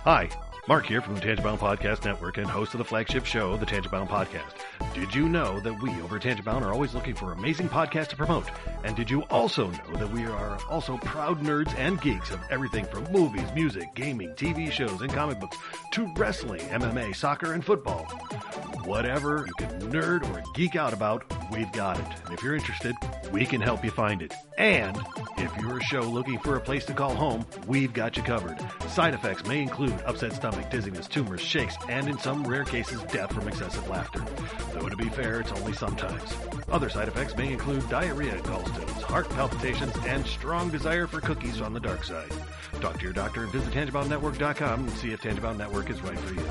Hi, Mark here from the Tangent-Bound Podcast Network and host of the flagship show, the Tangent-Bound Podcast. Did you know that we over at Tangent-Bound are always looking for amazing podcasts to promote? And did you also know that we are also proud nerds and geeks of everything from movies, music, gaming, TV shows, and comic books to wrestling, MMA, soccer, and football? Whatever you can nerd or geek out about, we've got it. And if you're interested, we can help you find it. And if you're a show looking for a place to call home, we've got you covered. Side effects may include upset stomach, dizziness, tumors, shakes, and in some rare cases, death from excessive laughter. Though to be fair, it's only sometimes. Other side effects may include diarrhea, gallstones, heart palpitations, and strong desire for cookies on the dark side. Talk to your doctor and visit TangentBoundNetwork.com and see if Tangent-Bound Network is right for you.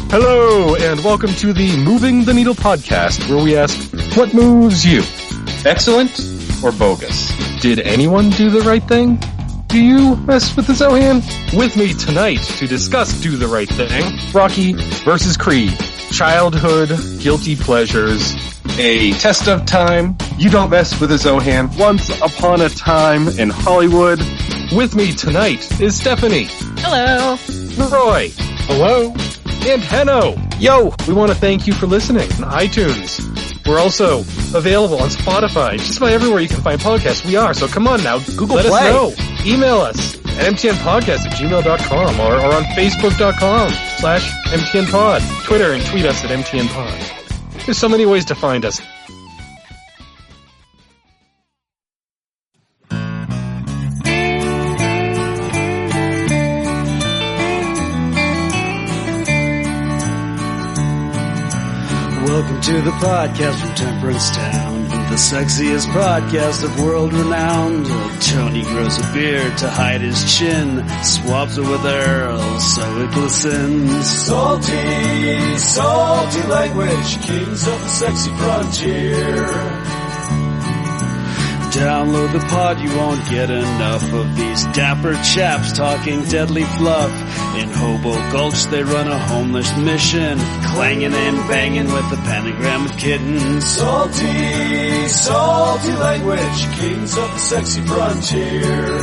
Hello, and welcome to the Moving the Needle podcast, where we ask, what moves you? Excellent or bogus? Did anyone do the right thing? Do you mess with the Zohan? With me tonight to discuss Do the Right Thing, Rocky vs. Creed, childhood, guilty pleasures, a test of time, you don't mess with the Zohan, once upon a time in Hollywood. With me tonight is Stephanie. Hello. Roy. Hello. And Henno. Yo, we want to thank you for listening on iTunes. We're also available on Spotify, just about everywhere you can find podcasts. We are, so come on now, Google let Play. us know. Email us at mtnpodcast@gmail.com or on facebook.com/mtnpod. Twitter and tweet us at mtnpod. There's so many ways to find us. Welcome to the podcast from Temperance Town, the sexiest podcast of world renowned. Tony grows a beard to hide his chin, swaps it with Earl so it glistens. Salty, salty language, kings of the sexy frontier. Download the pod, you won't get enough of these dapper chaps talking deadly fluff. In Hobo Gulch they run a homeless mission, clanging and banging with the pentagram of kittens. Salty, salty language, kings of the sexy frontier.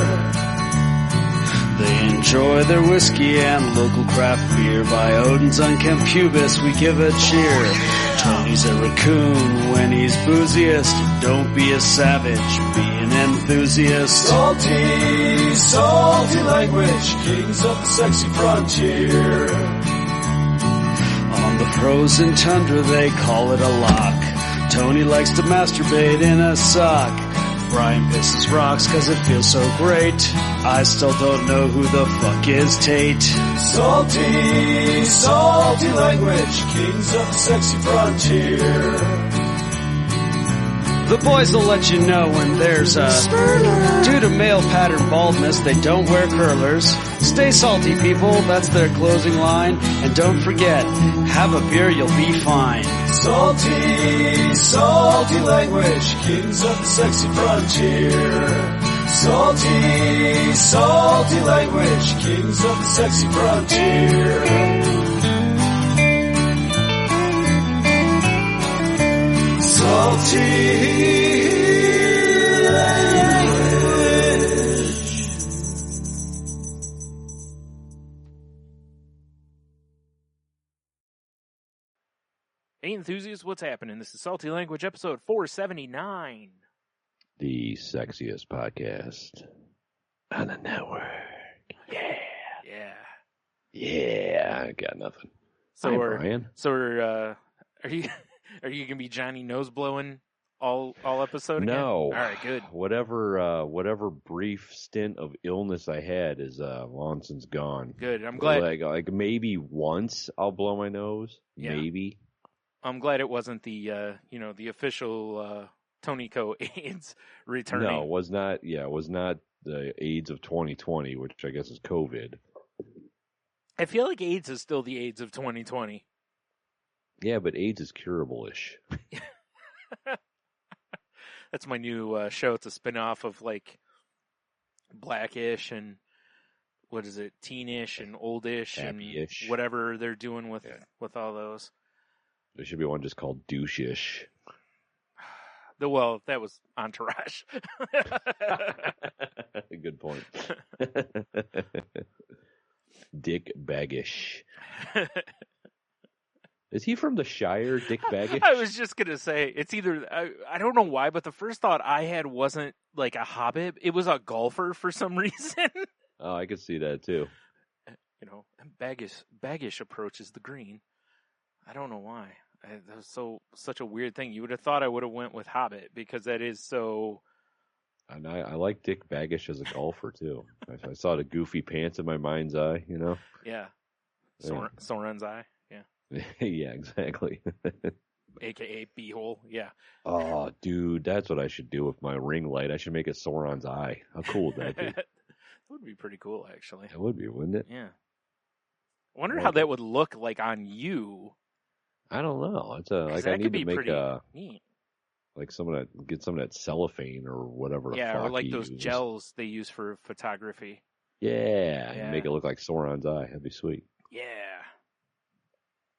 They enjoy their whiskey and local craft beer. By Odin's unkempt pubis we give a cheer. Tony's a raccoon when he's booziest. Don't be a savage, be an enthusiast. Salty, salty language, kings of the sexy frontier. On the frozen tundra they call it a lock. Tony likes to masturbate in a sock. Brian pisses rocks cause it feels so great. I still don't know who the fuck is Tate. Salty, salty language, kings of the sexy frontier. The boys will let you know when there's a spurter. Due to male pattern baldness, they don't wear curlers. Stay salty, people, that's their closing line. And don't forget, have a beer, you'll be fine. Salty, salty language, kings of the sexy frontier. Salty, salty language, kings of the sexy frontier. Salty language. Hey enthusiasts, what's happening? This is Salty Language episode 479. The sexiest podcast on the network. Yeah. I got nothing. So Hi, we're, Brian. are you gonna be Johnny nose blowing all episode again? No. All right, good. Whatever brief stint of illness I had is long since gone. Good. I'm glad. Like maybe once I'll blow my nose. Yeah. Maybe. I'm glad it wasn't the the official Tony Co. AIDS returning. No, it was not. Yeah, it was not the AIDS of 2020, which I guess is COVID. I feel like AIDS is still the AIDS of 2020. Yeah, but AIDS is curable-ish. That's my new show. It's a spinoff of like Blackish and what is it, Teenish and Oldish Happy-ish. and whatever they're doing with all those. There should be one just called Douche-ish. Well, that was Entourage. Good point. Dick Baggish. Is he from the Shire, Dick Baggish? I was just going to say, it's either, I don't know why, but the first thought I had wasn't like a hobbit. It was a golfer for some reason. Oh, I could see that too. You know, and Baggish approaches the green. I don't know why. That was such a weird thing. You would have thought I would have went with Hobbit because that is so. And I like Dick Baggish as a golfer too. I saw the goofy pants in my mind's eye, you know. Yeah, Sauron's eye. Yeah. Yeah, exactly. AKA beehole. Yeah. Oh, dude, that's what I should do with my ring light. I should make it Sauron's eye. How cool would that be? That would be pretty cool, actually. That would be, wouldn't it? Yeah. I wonder how that would look like on you. I don't know. It's like I need to make neat. Like get some of that cellophane or whatever. Yeah, or like those use. gels they use for photography. Yeah, and make it look like Sauron's eye. That'd be sweet. Yeah.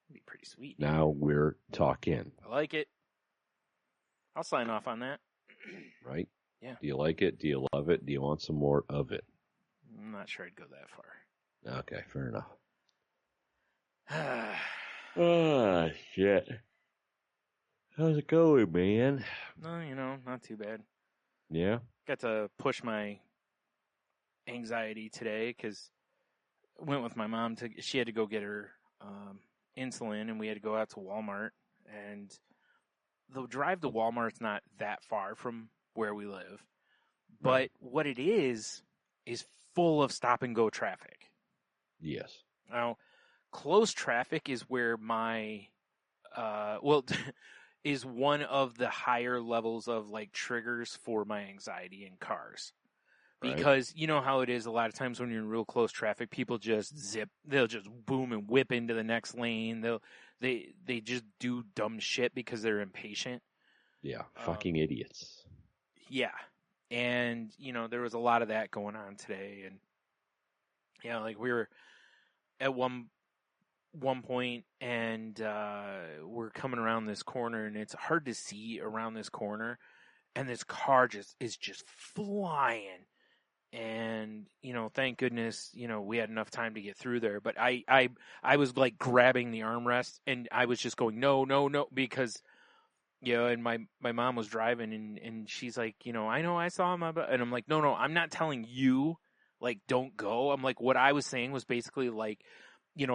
That'd be pretty sweet. Now we're talking. I like it. I'll sign off on that. Right? Yeah. Do you like it? Do you love it? Do you want some more of it? I'm not sure I'd go that far. Okay, fair enough. Ah, Shit. How's it going, man? no, not too bad. Yeah? Got to push my anxiety today because I went with my mom she had to go get her insulin, and we had to go out to Walmart. And the drive to Walmart's not that far from where we live, but what it is full of stop and go traffic. Yes. Now, close traffic is where my is one of the higher levels of like triggers for my anxiety in cars. Because you know how it is a lot of times when you're in real close traffic, people just they'll just boom and whip into the next lane. They just do dumb shit because they're impatient. Yeah, fucking idiots. Yeah. And, there was a lot of that going on today. And, like we were at one point and we're coming around this corner, and it's hard to see around this corner. And this car is just flying. And, thank goodness, we had enough time to get through there. But I was like grabbing the armrest, and I was just going, no, because, and my mom was driving, and she's like, I know I saw him. And I'm like, no, I'm not telling you, like, don't go. I'm like, what I was saying was basically like,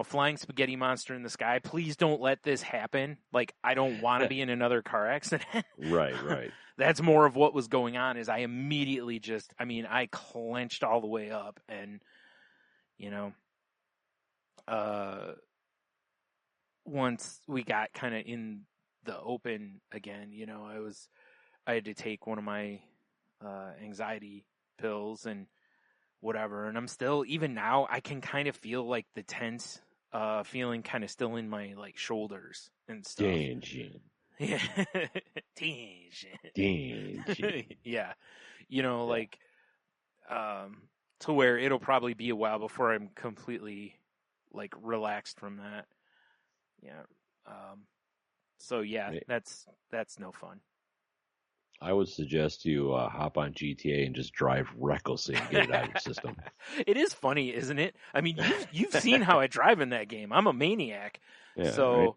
flying spaghetti monster in the sky, please don't let this happen. Like, I don't want to be in another car accident. Right. That's more of what was going on. Is I immediately I clenched all the way up, and, once we got kind of in the open again, I had to take one of my anxiety pills and whatever, and I'm still, even now, I can kind of feel like the tense feeling kind of still in my like shoulders and stuff. Tension. Yeah. Tension. Yeah. Like to where it'll probably be a while before I'm completely like relaxed from that. Yeah. So yeah, that's no fun. I would suggest you hop on GTA and just drive recklessly and get it out of your system. It is funny, isn't it? I mean, you've seen how I drive in that game. I'm a maniac. Yeah, so, right?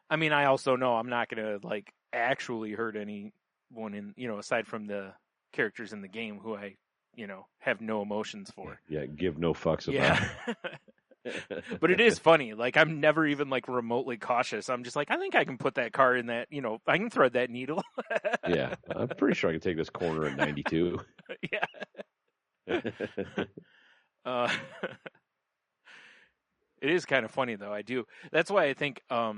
I mean, I also know I'm not going to like actually hurt anyone in, aside from the characters in the game who I, have no emotions for. Yeah, give no fucks about. Yeah. But it is funny. Like, I'm never even like remotely cautious. I'm just like, I think I can put that car in that, I can thread that needle. Yeah, I'm pretty sure I can take this corner at 92. Yeah. It is kind of funny though. That's why I think, my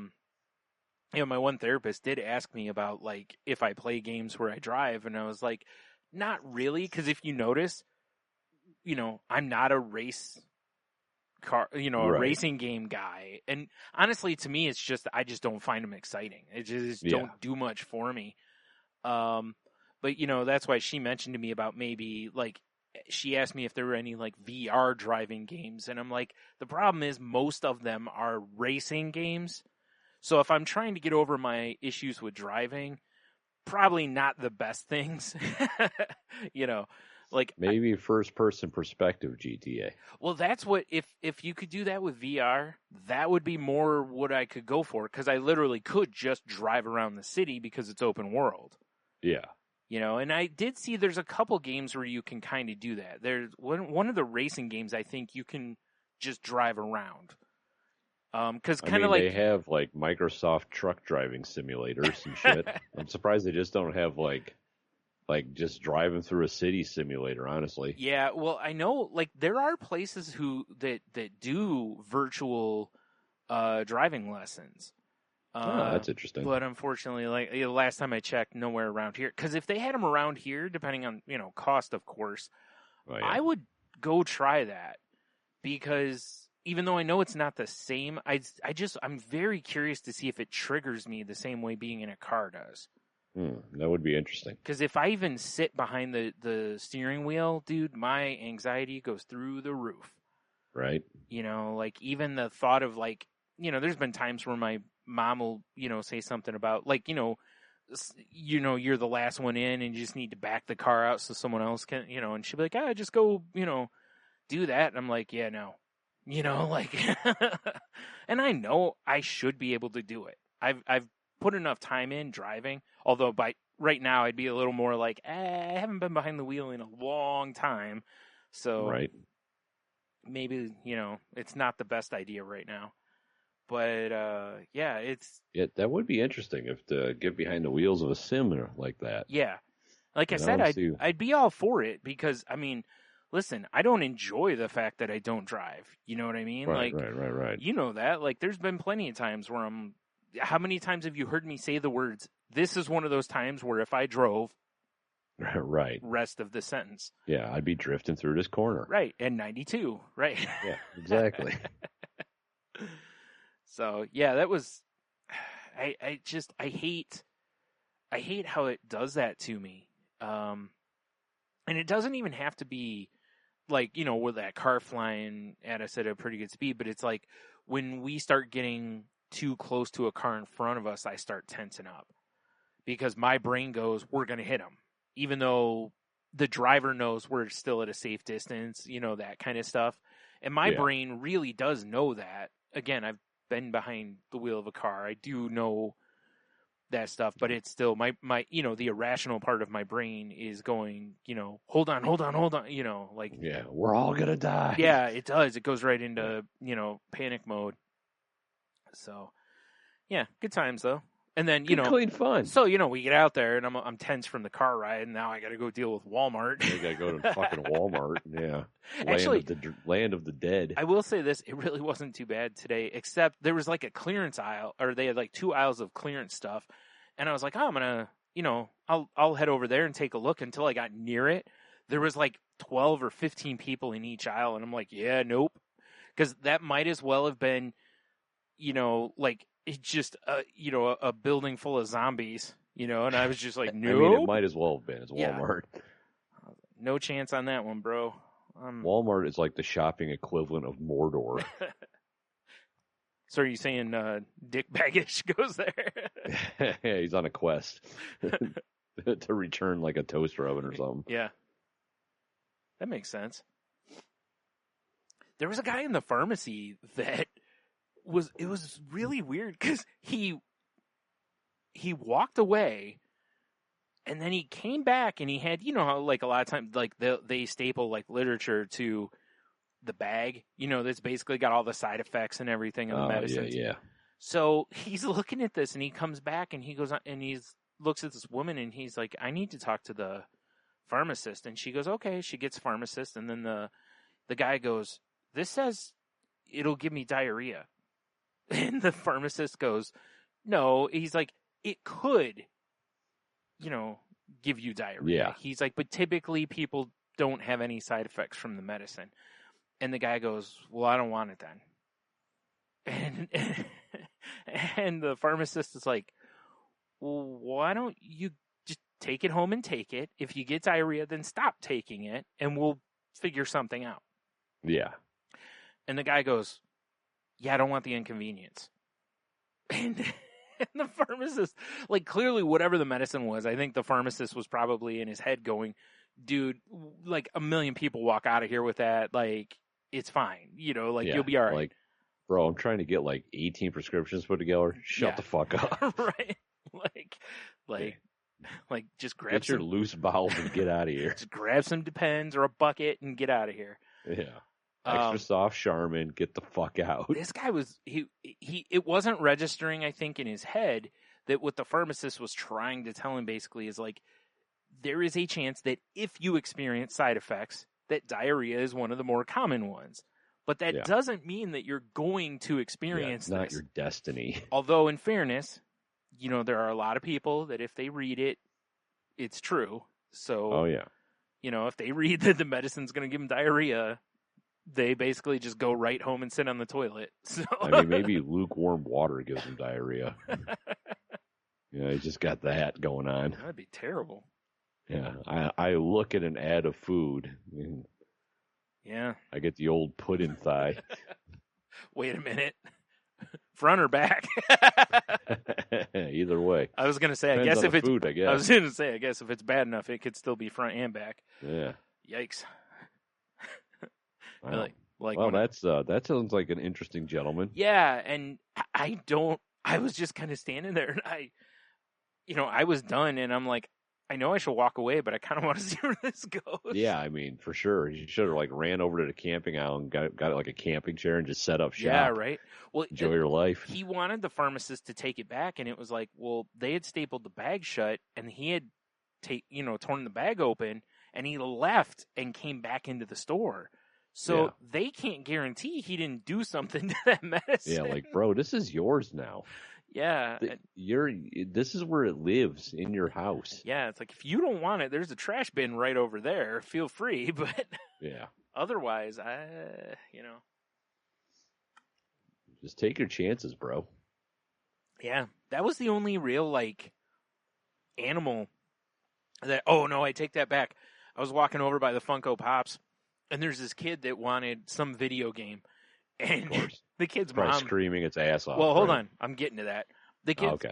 one therapist did ask me about like if I play games where I drive, and I was like, not really, because if you notice, I'm not a race car, a racing game guy. And honestly, to me, it's just, I just don't find them exciting. It just don't do much for me. But that's why she mentioned to me about maybe like, she asked me if there were any like VR driving games. And I'm like, the problem is most of them are racing games. So if I'm trying to get over my issues with driving, probably not the best things. You know, like Maybe first-person perspective GTA. well, that's what if you could do that with VR, that would be more what I could go for because I literally could just drive around the city because it's open world. Yeah. You know, and I did see there's a couple games where you can kind of do that. There's one of the racing games I think you can just drive around. Because kind of like they have like Microsoft truck driving simulators and shit. I'm surprised they just don't have like just driving through a city simulator, honestly. yeah, well, I know like there are places that do virtual driving lessons. That's interesting. But unfortunately, like the last time I checked, nowhere around here. Because if they had them around here, depending on cost, of course, Oh, yeah. I would go try that because even though I know it's not the same, I'm very curious to see if it triggers me the same way being in a car does. That would be interesting. Because if I even sit behind the steering wheel, dude, my anxiety goes through the roof. Right. Like even the thought of like, there's been times where my mom will, say something about like, you're the last one in and you just need to back the car out so someone else can, and she'll be like, just go, do that. And I'm like, yeah, no, like, and I know I should be able to do it. I've put enough time in driving, although by right now I'd be a little more like, I haven't been behind the wheel in a long time. So right. Maybe, it's not the best idea right now. But that would be interesting if to get behind the wheels of a sim like that. Yeah, like I said, I'd be all for it because I mean, listen, I don't enjoy the fact that I don't drive. You know what I mean? Right, like, right. You know that. Like, there's been plenty of times where how many times have you heard me say the words? This is one of those times where if I drove, right. Rest of the sentence. Yeah, I'd be drifting through this corner. Right, and 92. Right. Yeah, exactly. So yeah, that was. I hate how it does that to me. And it doesn't even have to be like with that car flying at us at a pretty good speed, but it's like when we start getting too close to a car in front of us, I start tensing up because my brain goes, "We're gonna hit him," even though the driver knows we're still at a safe distance. That kind of stuff, and my brain really does know that. Again, I've been behind the wheel of a car. I do know that stuff, but it's still my the irrational part of my brain is going, hold on, like, yeah, we're all gonna die. Yeah, it does. It goes right into, panic mode. So yeah, good times though. And then, clean fun. So, we get out there and I'm tense from the car ride and now I got to go deal with Walmart. You got to go to fucking Walmart. Yeah. Actually, land of the dead. I will say this. It really wasn't too bad today, except there was like a clearance aisle, or they had like 2 aisles of clearance stuff. And I was like, I'm going to, I'll head over there and take a look. Until I got near it. There was like 12 or 15 people in each aisle. And I'm like, yeah, nope. Because that might as well have been, like, it's just a building full of zombies, and I was just like, no. I mean, it might as well have been. It's Walmart. Yeah. No chance on that one, bro. Walmart is like the shopping equivalent of Mordor. So are you saying Dick Baggage goes there? Yeah, he's on a quest to return like a toaster oven or something. Yeah, that makes sense. There was a guy in the pharmacy that it was really weird because he walked away and then he came back and he had, how like a lot of times like they staple like literature to the bag, that's basically got all the side effects and everything of the medicines. Yeah. So he's looking at this and he comes back and he goes and looks at this woman and he's like, I need to talk to the pharmacist. And she goes, okay. She gets pharmacist. And then the guy goes, this says it'll give me diarrhea. And the pharmacist goes, no. He's like, it could, give you diarrhea. Yeah. He's like, but typically people don't have any side effects from the medicine. And the guy goes, well, I don't want it then. And the pharmacist is like, well, why don't you just take it home and take it? If you get diarrhea, then stop taking it and we'll figure something out. Yeah. And the guy goes, yeah, I don't want the inconvenience. And And the pharmacist, like, clearly whatever the medicine was, I think the pharmacist was probably in his head going, dude, like, a million people walk out of here with that. Like, it's fine. You know, like, you'll be all right. Like, bro, I'm trying to get, like, 18 prescriptions put together. Shut the fuck up. Right? Like, just grab Get your loose bowels and get out of here. Just grab some Depends or a bucket and get out of here. Yeah. Extra soft Charmin, get the fuck out. This guy was, it wasn't registering, I think, in his head that what the pharmacist was trying to tell him basically is like, there is a chance that if you experience side effects, that diarrhea is one of the more common ones. But that doesn't mean that you're going to experience it's not this. your destiny. Although, in fairness, you know, there are a lot of people that if they read it, it's true. So, you know, if they read that the medicine's going to give them diarrhea, they basically just go right home and sit on the toilet. So I mean, maybe lukewarm water gives them diarrhea. You just got that going on. That'd be terrible. Yeah, I look at an ad of food. And I get the old pudding thigh. Wait a minute. Front or back? Either way. I was going to say, Depends I guess on if the it's food, I guess. I was going to say, I guess if it's bad enough, it could still be front and back. Yeah. Yikes. Wow. Like well, that sounds like an interesting gentleman. Yeah, and I was just kind of standing there, and I was done, and I'm like, I know I should walk away, but I kind of want to see where this goes. Yeah, I mean, for sure. You should have, like, ran over to the camping aisle and got like, a camping chair and just set up shop. Yeah, right. Well, enjoy your life. He wanted the pharmacist to take it back, and it was like, well, they had stapled the bag shut, and he had torn the bag open, and he left and came back into the store. So they can't guarantee he didn't do something to that medicine. Yeah, like, bro, this is yours now. Yeah. This is where it lives, in your house. Yeah, it's like, if you don't want it, there's a trash bin right over there. Feel free, but otherwise, just take your chances, bro. Yeah, that was the only real, like, animal that, oh no, I take that back. I was walking over by the Funko Pops, and there's this kid that wanted some video game, and the kid's probably mom screaming its ass off. Well, hold on, I'm getting to that. The kid, okay.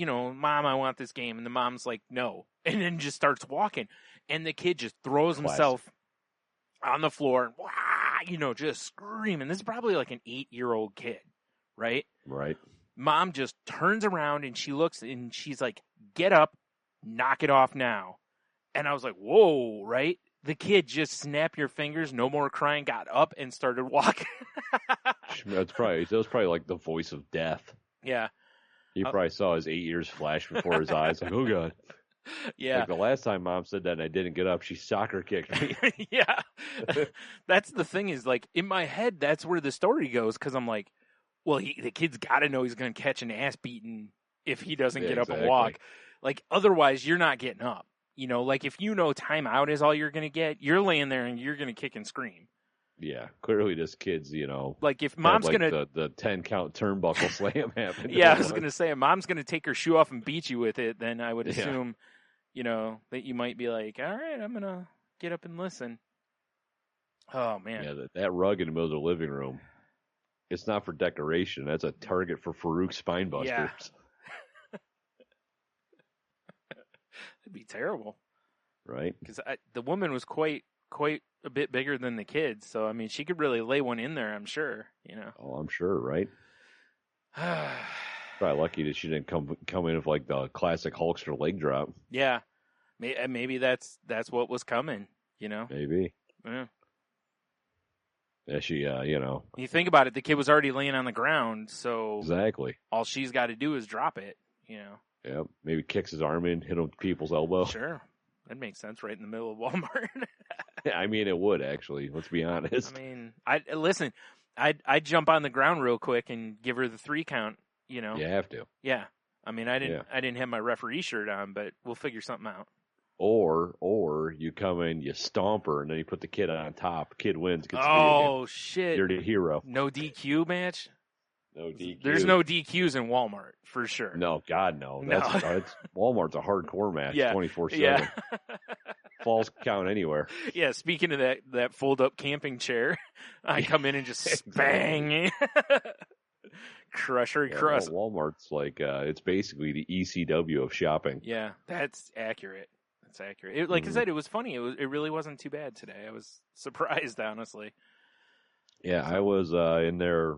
Mom, I want this game, and the mom's like, no, and then just starts walking, and the kid just throws himself on the floor, and just screaming. This is probably like an 8-year-old kid, right? Right. Mom just turns around and she looks and she's like, get up, knock it off now. And I was like, whoa, right? The kid just snap your fingers, no more crying, got up and started walking. that was probably like the voice of death. Yeah. He probably saw his 8 years flash before his eyes. Like, oh God. Yeah. Like the last time Mom said that and I didn't get up, she soccer kicked me. Yeah. That's the thing is, like, in my head, that's where the story goes. Cause I'm like, well, the kid's got to know he's going to catch an ass beating if he doesn't get up and walk. Like, otherwise you're not getting up. Like, if timeout is all you're going to get, you're laying there and you're going to kick and scream. Yeah, clearly this kid's, like, if Mom's going to the 10-count turnbuckle slam happen. Yeah, I was going to say, if Mom's going to take her shoe off and beat you with it, then I would assume, that you might be like, all right, I'm going to get up and listen. Oh, man. Yeah, that rug in the middle of the living room, it's not for decoration. That's a target for Farouk's spine busters. Yeah. That'd be terrible. Right? Because the woman was quite a bit bigger than the kids, so I mean, she could really lay one in there. I'm sure. Oh, I'm sure, right? Probably lucky that she didn't come in with like the classic Hulkster leg drop. Yeah, maybe that's what was coming. Maybe. Yeah. Yeah, she. You think about it, the kid was already laying on the ground, so exactly. All she's got to do is drop it. Yeah, maybe kicks his arm in, hit him with people's elbow. Sure. That makes sense right in the middle of Walmart. Yeah, I mean, it would, actually. Let's be honest. I mean, I'd jump on the ground real quick and give her the 3 count, You have to. Yeah. I mean, I didn't have my referee shirt on, but we'll figure something out. Or you come in, you stomp her, and then you put the kid on top. Kid wins. Gets shit. You're the hero. No DQ match? No DQ. There's no DQs in Walmart, for sure. No, God, no. That's Walmart's a hardcore match, 24/7. Yeah. Falls count anywhere. Yeah, speaking of that fold-up camping chair, I come in and just bang. Crusher Yeah, crust. Walmart's like it's basically the ECW of shopping. Yeah, that's accurate. That's accurate. Like I said, it was funny. It really wasn't too bad today. I was surprised, honestly. Yeah, I was in there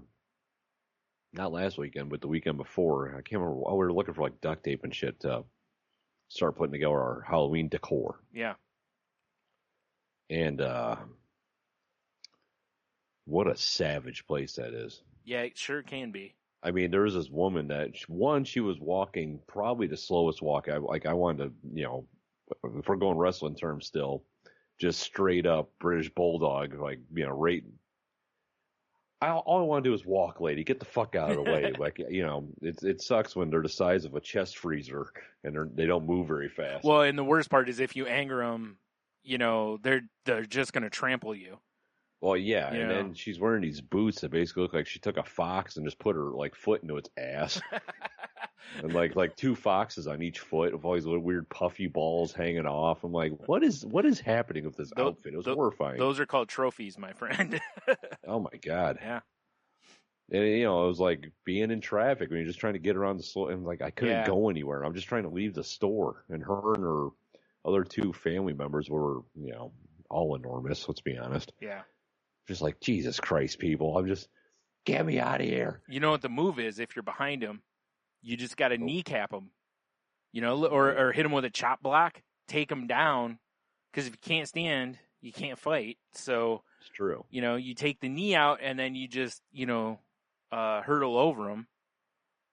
not last weekend, but the weekend before. I can't remember. We were looking for like duct tape and shit to start putting together our Halloween decor. Yeah. And what a savage place that is. Yeah, it sure can be. I mean, there was this woman that she was walking probably the slowest walk. I wanted to, if we're going wrestling terms still, just straight up British Bulldog, right. All I want to do is walk, lady. Get the fuck out of the way. It sucks when they're the size of a chest freezer and they don't move very fast. Well, and the worst part is if you anger them, they're just gonna trample you. Well, yeah, and then she's wearing these boots that basically look like she took a fox and just put her foot into its ass, and like two foxes on each foot with all these little weird puffy balls hanging off. I'm like, what is happening with this outfit? It was horrifying. Those are called trophies, my friend. Oh my god. Yeah. And it was like being in traffic when you're just trying to get around the store, and I couldn't go anywhere. I'm just trying to leave the store, and her and her other two family members were, all enormous. Let's be honest. Yeah. Just like, Jesus Christ, people. I'm just, get me out of here. You know what the move is if you're behind them? You just got to kneecap them, or hit them with a chop block, take them down, because if you can't stand, you can't fight. So it's true. You take the knee out and then you just, hurtle over them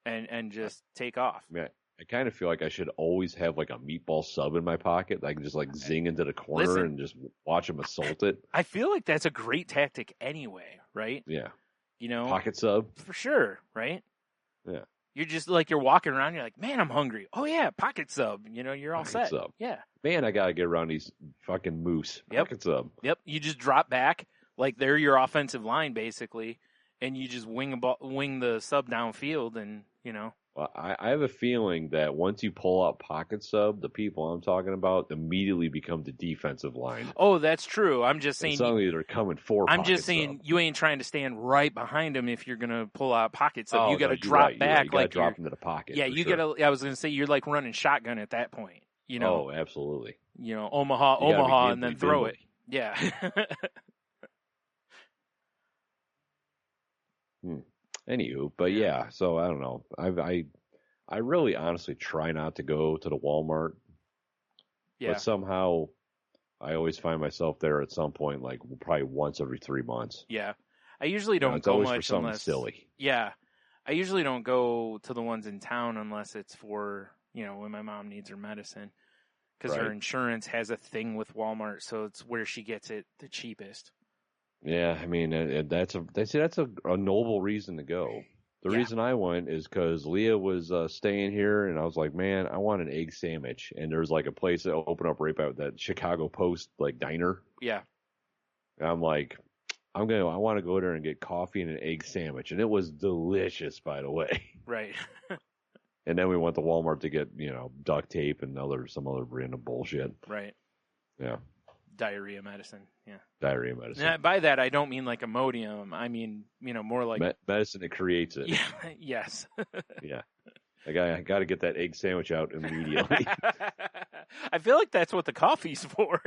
and just take off. Yeah. I kind of feel like I should always have like a meatball sub in my pocket that I can just zing into the corner and just watch them assault it. I feel like that's a great tactic anyway, right? Yeah. Pocket sub? For sure, right? Yeah. You're just you're walking around, you're like, man, I'm hungry. Oh yeah, pocket sub. You're all set. Sub. Yeah. Man, I got to get around these fucking moose. Yep. Pocket sub. Yep. You just drop back, like they're your offensive line basically, and you just wing the sub downfield and, Well, I have a feeling that once you pull out pocket sub, the people I'm talking about immediately become the defensive line. Oh, that's true. I'm just saying. Suddenly they're coming for. I'm just saying you ain't trying to stand right behind them if you're gonna pull out pocket sub. You got to drop back, you gotta drop into the pocket. Yeah, you got to. I was gonna say you're like running shotgun at that point. Oh, absolutely. Omaha, and then throw it. Yeah. Anywho, but yeah, so I don't know. I really honestly try not to go to the Walmart. Yeah. But somehow I always find myself there at some point, probably once every 3 months. Yeah. I usually don't go much for something unless silly. Yeah. I usually don't go to the ones in town unless it's for, when my mom needs her medicine. Because her insurance has a thing with Walmart, so it's where she gets it the cheapest. Yeah, I mean that's a noble reason to go. The reason I went is because Leah was staying here, and I was like, man, I want an egg sandwich. And there's a place that opened up right by that Chicago Post diner. Yeah. And I'm like, I want to go there and get coffee and an egg sandwich, and it was delicious, by the way. Right. And then we went to Walmart to get duct tape and some other random bullshit. Right. Yeah. Diarrhea medicine, yeah. Diarrhea medicine. Now, by that, I don't mean like Imodium. I mean, more like medicine that creates it. Yeah. Yes. Yeah. I got to get that egg sandwich out immediately. I feel like that's what the coffee's for.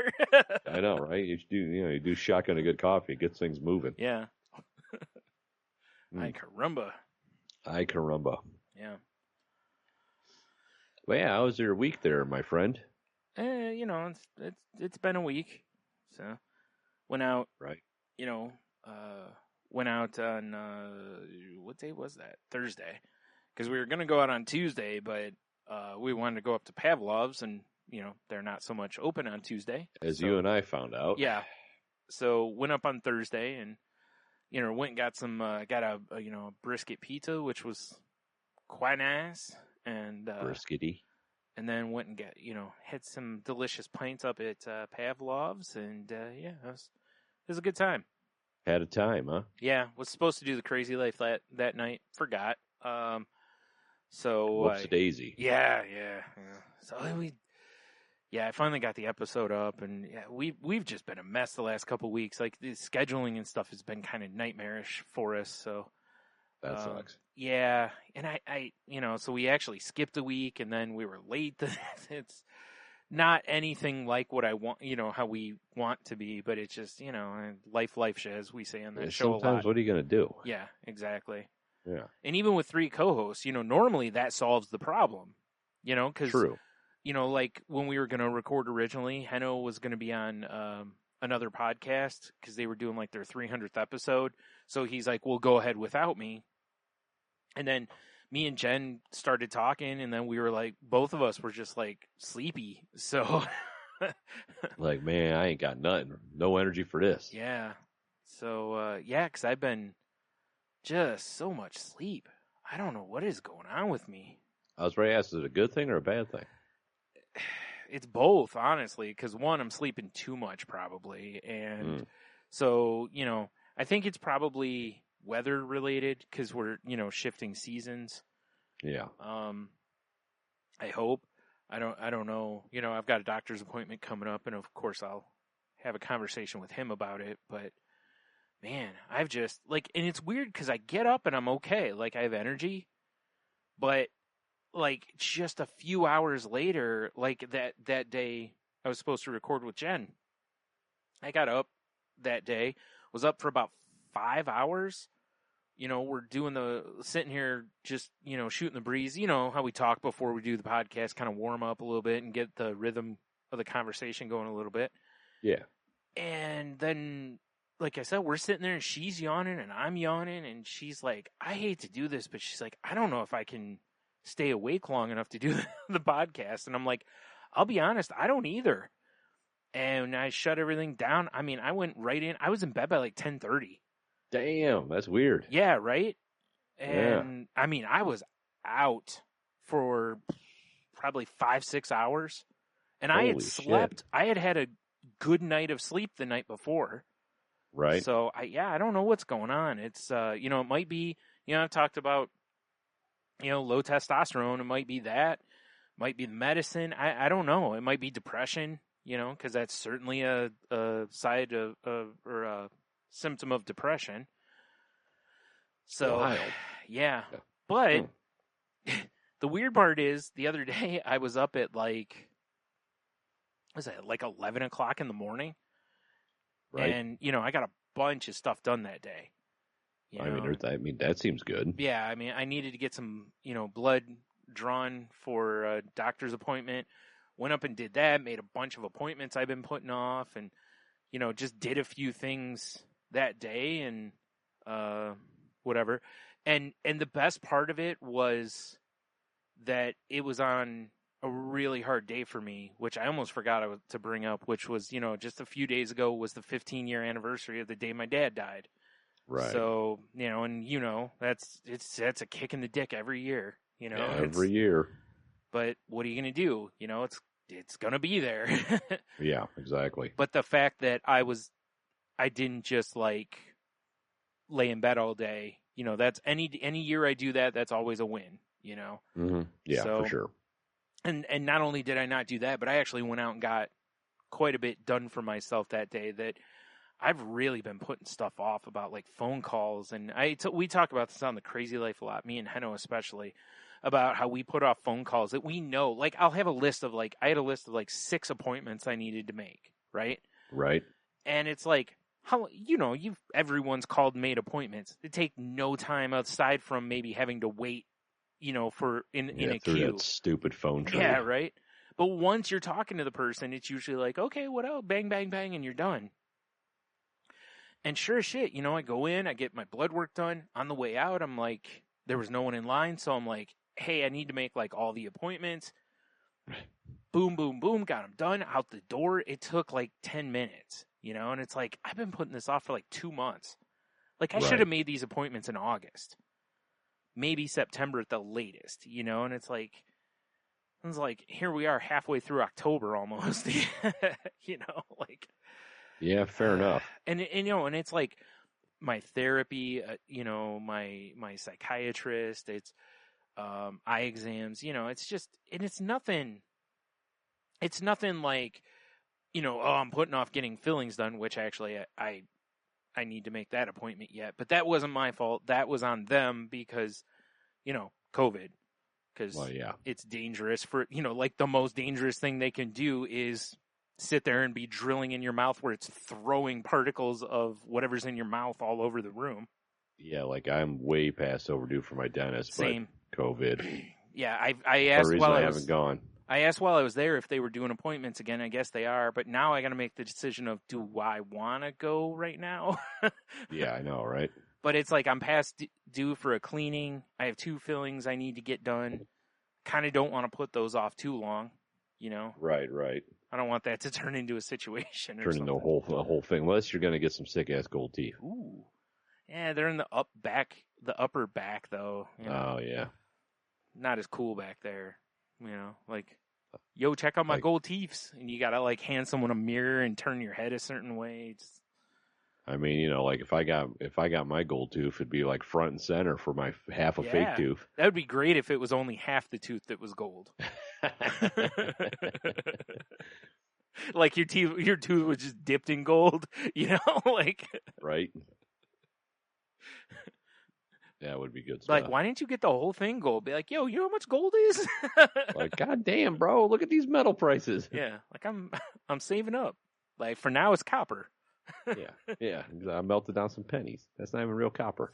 I know, right? You do shotgun a good coffee, it gets things moving. Yeah. Ay caramba. Ay caramba. Yeah. Well, yeah, how was your week there, my friend? It's been a week, so went out. Right. Went out on what day was that? Thursday, because we were gonna go out on Tuesday, but we wanted to go up to Pavlov's, and they're not so much open on Tuesday. As you and I found out. Yeah. So went up on Thursday, and went and got some got a brisket pizza, which was quite nice, and briskety. And then went and had some delicious pints up at Pavlov's, and it was a good time. Had a time, huh? Yeah, was supposed to do the Crazy Life that night, forgot. So whoops daisy. Yeah. So I finally got the episode up, and we've just been a mess the last couple of weeks. Like the scheduling and stuff has been kind of nightmarish for us. So That sucks. Yeah, and I, so we actually skipped a week, and then we were late. It's not anything like what I want, how we want to be, but it's just, life shit, as we say on that show a lot. Sometimes what are you going to do? Yeah, exactly. Yeah. And even with 3 co-hosts, normally that solves the problem, because, True. like when we were going to record originally, Heno was going to be on another podcast because they were doing like their 300th episode. So he's like, well, go ahead without me. And then me and Jen started talking, and then we were like, both of us were just like sleepy. So, like, man, I ain't got nothing, no energy for this. Yeah. So, because I've been just so much sleep. I don't know what is going on with me. I was ready to ask, is it a good thing or a bad thing? It's both, honestly, because one, I'm sleeping too much probably. And so, I think it's probably weather related because we're, shifting seasons. Yeah. I hope. I don't know. I've got a doctor's appointment coming up, and of course I'll have a conversation with him about it. But man, I've just and it's weird because I get up and I'm okay. Like I have energy, but like just a few hours later, like that day I was supposed to record with Jen. I got up that day, was up for about 5 hours. We're sitting here just, shooting the breeze. You know how we talk before we do the podcast, kind of warm up a little bit and get the rhythm of the conversation going a little bit. Yeah. And then, like I said, we're sitting there and she's yawning and I'm yawning and she's like, I hate to do this, but she's like, I don't know if I can stay awake long enough to do the podcast. And I'm like, I'll be honest, I don't either. And I shut everything down. I mean, I went right in. I was in bed by like 10:30. Damn, that's weird. Yeah, right? And, I mean, I was out for probably 5-6 hours. And I had slept. Shit. I had a good night of sleep the night before. Right. So, I don't know what's going on. It's, it might be, I've talked about, low testosterone. It might be that. Might be the medicine. I don't know. It might be depression, because that's certainly a side of or a symptom of depression. So, wild. Yeah. But the weird part is the other day I was up at like 11 o'clock in the morning. Right. And, I got a bunch of stuff done that day. I mean, that seems good. Yeah. I mean, I needed to get some, blood drawn for a doctor's appointment. Went up and did that, made a bunch of appointments I've been putting off and, just did a few things that day and, whatever. And the best part of it was that it was on a really hard day for me, which I almost forgot to bring up, which was, just a few days ago was the 15-year anniversary of the day my dad died. Right. So, that's a kick in the dick every year, every year. But what are you going to do? It's going to be there. Yeah, exactly. But the fact that I didn't just like lay in bed all day, that's any year I do that, that's always a win, Mm-hmm. Yeah, so, for sure. And not only did I not do that, but I actually went out and got quite a bit done for myself that day that I've really been putting stuff off about like phone calls. And we talk about this on the Crazy Life a lot, me and Heno especially, about how we put off phone calls that we know, like I'll have a list of I had a list of 6 appointments I needed to make. Right. Right. And it's like, how, everyone's called and made appointments. They take no time outside from maybe having to wait, for in a queue. That stupid phone tree. Yeah, right. But once you're talking to the person, it's usually like, okay, what else? Bang, bang, bang, and you're done. And sure as shit, I go in, I get my blood work done. On the way out, I'm like, there was no one in line, so I'm like, hey, I need to make all the appointments. Boom, boom, boom, got them done. Out the door, it took 10 minutes, and it's like, I've been putting this off for 2 months. I should have made these appointments in August. Maybe September at the latest, and it's like, here we are halfway through October almost, Yeah, fair enough. And it's like my therapy, my psychiatrist, it's eye exams, it's just, and it's nothing like, oh, I'm putting off getting fillings done, which actually I I need to make that appointment yet. But that wasn't my fault. That was on them because, COVID. Because it's dangerous for, like the most dangerous thing they can do is sit there and be drilling in your mouth where it's throwing particles of whatever's in your mouth all over the room. Yeah, like I'm way past overdue for my dentist. Same. But COVID. Yeah, I asked while I haven't gone. I asked while I was there if they were doing appointments again. I guess they are, but now I got to make the decision of, do I want to go right now? Yeah, I know, right? But it's like I'm past due for a cleaning. I have 2 fillings I need to get done. Kind of don't want to put those off too long, Right. I don't want that to turn into a situation. Turn into a whole thing, unless you're going to get some sick ass gold teeth. Ooh, yeah, they're in the upper back though. Oh yeah, not as cool back there. Like, yo, check out my gold teeth, and you gotta like hand someone a mirror and turn your head a certain way. I mean, like if I got my gold tooth, it'd be like front and center for my half a fake tooth. That would be great if it was only half the tooth that was gold. Like your tooth was just dipped in gold, like right. That would be good stuff. Like, why didn't you get the whole thing gold? Be like, yo, you know how much gold is? Like, goddamn, bro, look at these metal prices. Yeah, like I'm saving up. Like for now, it's copper. Yeah. I melted down some pennies. That's not even real copper.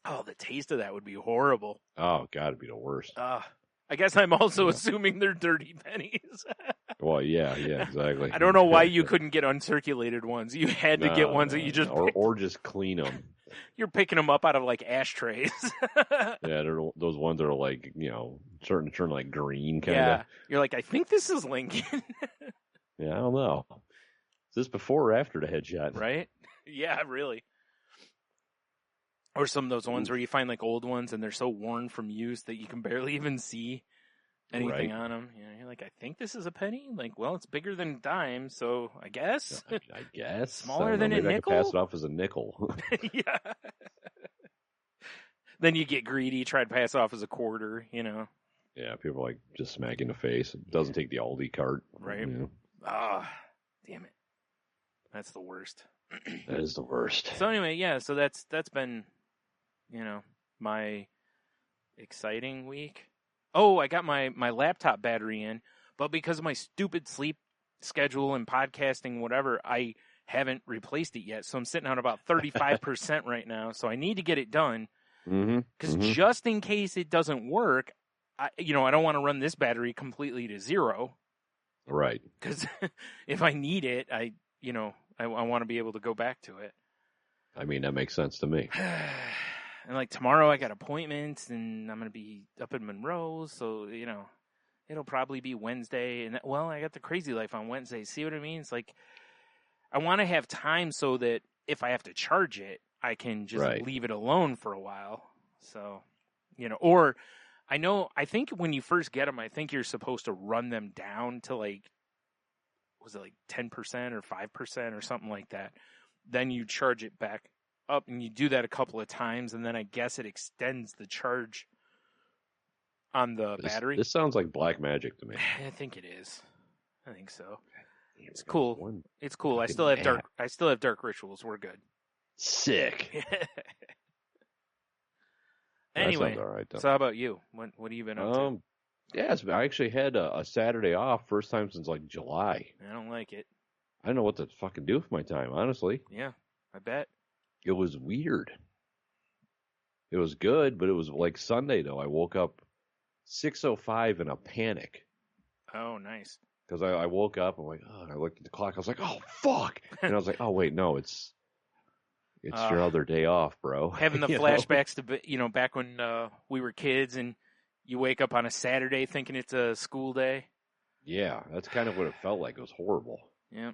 Oh, the taste of that would be horrible. Oh, God, it'd be the worst. I guess I'm also assuming they're dirty pennies. Well, yeah, exactly. I don't know why you couldn't get uncirculated ones. You had to get ones that you just or just clean them. You're picking them up out of like ashtrays. Yeah, those ones that are like starting to turn like green kind of. Yeah, you're like, I think this is Lincoln. Yeah, I don't know. Is this before or after the headshot? Right? Yeah, really. Or some of those ones where you find like old ones and they're so worn from use that you can barely even see anything on them. You're like, I think this is a penny. Like, well, it's bigger than a dime, so I guess. I guess smaller than a nickel. I can pass it off as a nickel. Yeah. Then you get greedy, try to pass it off as a quarter. Yeah, people like just smack in the face. It doesn't take the Aldi cart, right? Damn it, that's the worst. That is the worst. So anyway, yeah. So that's been, my exciting week. Oh, I got my laptop battery in, but because of my stupid sleep schedule and podcasting, whatever, I haven't replaced it yet. So I'm sitting on about 35% right now. So I need to get it done. Because just in case it doesn't work, I don't want to run this battery completely to zero. Right. Because if I need it, I want to be able to go back to it. I mean, that makes sense to me. And like tomorrow I got appointments and I'm going to be up in Monroe. So, it'll probably be Wednesday. And I got the Crazy Life on Wednesday. See what I mean? It's like, I want to have time so that if I have to charge it, I can just leave it alone for a while. So, or I think when you first get them, I think you're supposed to run them down to like, was it like 10% or 5% or something like that? Then you charge it back up, and you do that a couple of times, and then I guess it extends the charge on the battery. This sounds like black magic to me. I think it is. I think so. It's cool. It's cool. I still have dark rituals. We're good. Sick. Anyway, all right, so how about you? What have you been up to? Yeah, I actually had a Saturday off, first time since like July. I don't like it. I don't know what to fucking do with my time, honestly. Yeah, I bet. It was weird. It was good, but it was like Sunday, though. I woke up 6:05 in a panic. Oh, nice. Because I woke up, I'm like, oh, and I looked at the clock. I was like, oh, fuck. And I was like, oh, wait, no, it's your other day off, bro. Having the flashbacks to, back when we were kids and you wake up on a Saturday thinking it's a school day. Yeah, that's kind of what it felt like. It was horrible. Yeah.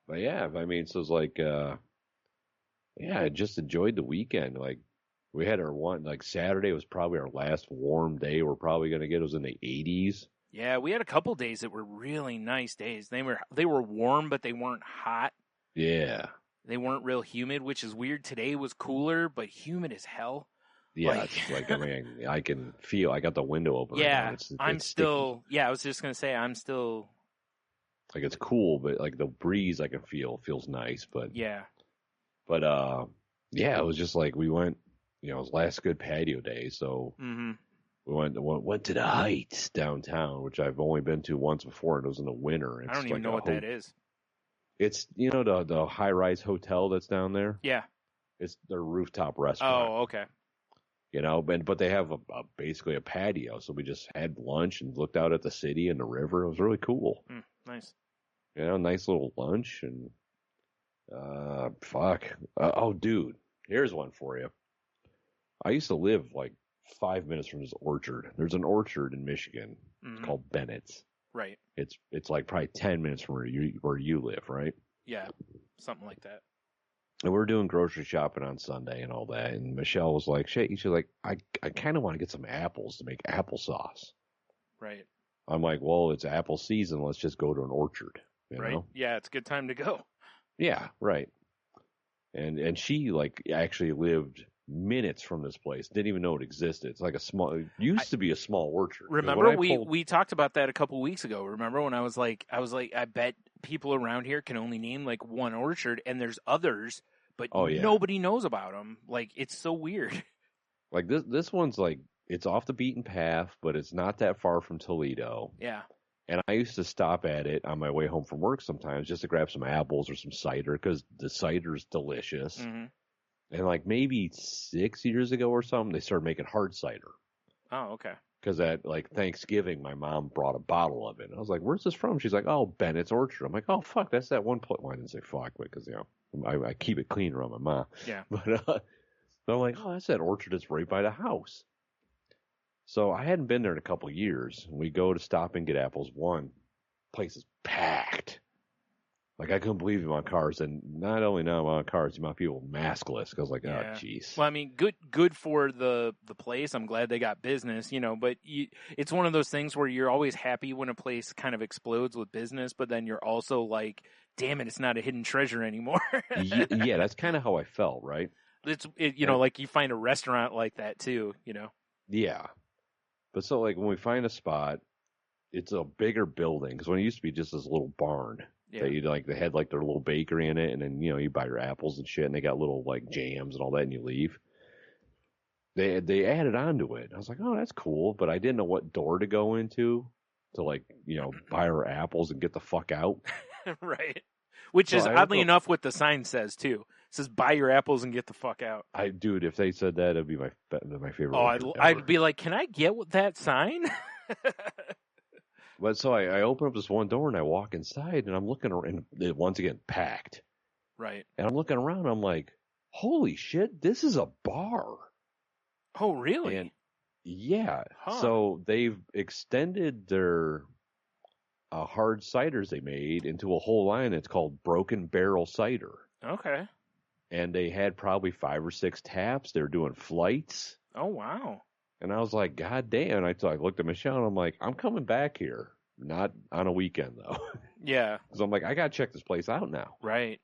But yeah, I mean, so it was like, I just enjoyed the weekend. Like, we had Saturday was probably our last warm day we're probably going to get. It was in the 80s. Yeah, we had a couple days that were really nice days. They were warm, but they weren't hot. Yeah. They weren't real humid, which is weird. Today was cooler, but humid as hell. Yeah, it's like, I mean, I can feel, I got the window open. Yeah, right now. I was just going to say, I'm still like it's cool, but like the breeze I can feel feels nice. But Yeah. Yeah, it was just like we went. You know, it was last good patio day, so Mm-hmm. we went to the Heights downtown, which I've only been to once before, and it was in the winter. It's I don't even know what that is. It's the high rise hotel that's down there. Yeah. It's their rooftop restaurant. Oh, okay. You know, but they have basically a patio, so we just had lunch and looked out at the city and the river. It was really cool. Nice. You know, nice little lunch and oh, dude, here's one for you. I used to live like 5 minutes from this orchard. There's an orchard in Michigan. It's called Bennett's. Right. It's like probably 10 minutes from where you live, right? Yeah, something like that. And we were doing grocery shopping on Sunday and all that. And Michelle was like, she's like, I kind of want to get some apples to make applesauce. Right. I'm like, well, it's apple season. Let's just go to an orchard. You know? Yeah, it's a good time to go. Yeah, right. And she like actually lived minutes from this place. Didn't even know it existed. It's like it used to be a small orchard. Remember we talked about that a couple weeks ago. Remember when I was like, I bet people around here can only name like one orchard, and there's others, but nobody knows about them. Like, it's so weird. Like this one's like, it's off the beaten path, but it's not that far from Toledo. Yeah. And I used to stop at it on my way home from work sometimes just to grab some apples or some cider, because the cider's delicious. Mm-hmm. And like maybe 6 years ago or something, they started making hard cider. Oh, okay. Because at like Thanksgiving, my mom brought a bottle of it. And I was like, "Where's this from?" She's like, "Oh, Bennett's Orchard." I'm like, "Oh, fuck, that's that one place." Well, I didn't say fuck, because I keep it clean around my mom. Yeah. But I'm like, "Oh, that's that orchard that's right by the house." So I hadn't been there in a couple of years. We go to stop and get apples. One place is packed. Like, I couldn't believe the amount of cars, and not only the amount of cars, the amount of people maskless. Because, like, oh, jeez. Well, I mean, good for the place. I'm glad they got business, but it's one of those things where you're always happy when a place kind of explodes with business, but then you're also like, damn it, it's not a hidden treasure anymore. Yeah, that's kind of how I felt, right? Like you find a restaurant like that too, Yeah. But so, like, when we find a spot, it's a bigger building, because when it used to be just this little barn. Yeah. They had like their little bakery in it, and then you buy your apples and shit, and they got little like jams and all that, and you leave. They added on to it. I was like, oh, that's cool, but I didn't know what door to go into to like buy our apples and get the fuck out. Right. Which is oddly enough what the sign says too. It says buy your apples and get the fuck out. Dude, if they said that, it'd be my favorite. Oh, I'd be like, can I get that sign? But so I open up this one door and I walk inside and I'm looking around, and once again packed. Right. And I'm looking around and I'm like, holy shit, this is a bar. Oh, really? And yeah. Huh. So they've extended their hard ciders they made into a whole line that's called Broken Barrel Cider. Okay. And they had probably 5 or 6 taps. They were doing flights. Oh, wow. And I was like, God damn. I looked at Michelle and I'm like, I'm coming back here. Not on a weekend, though. Yeah. Because I'm like, I got to check this place out now. Right.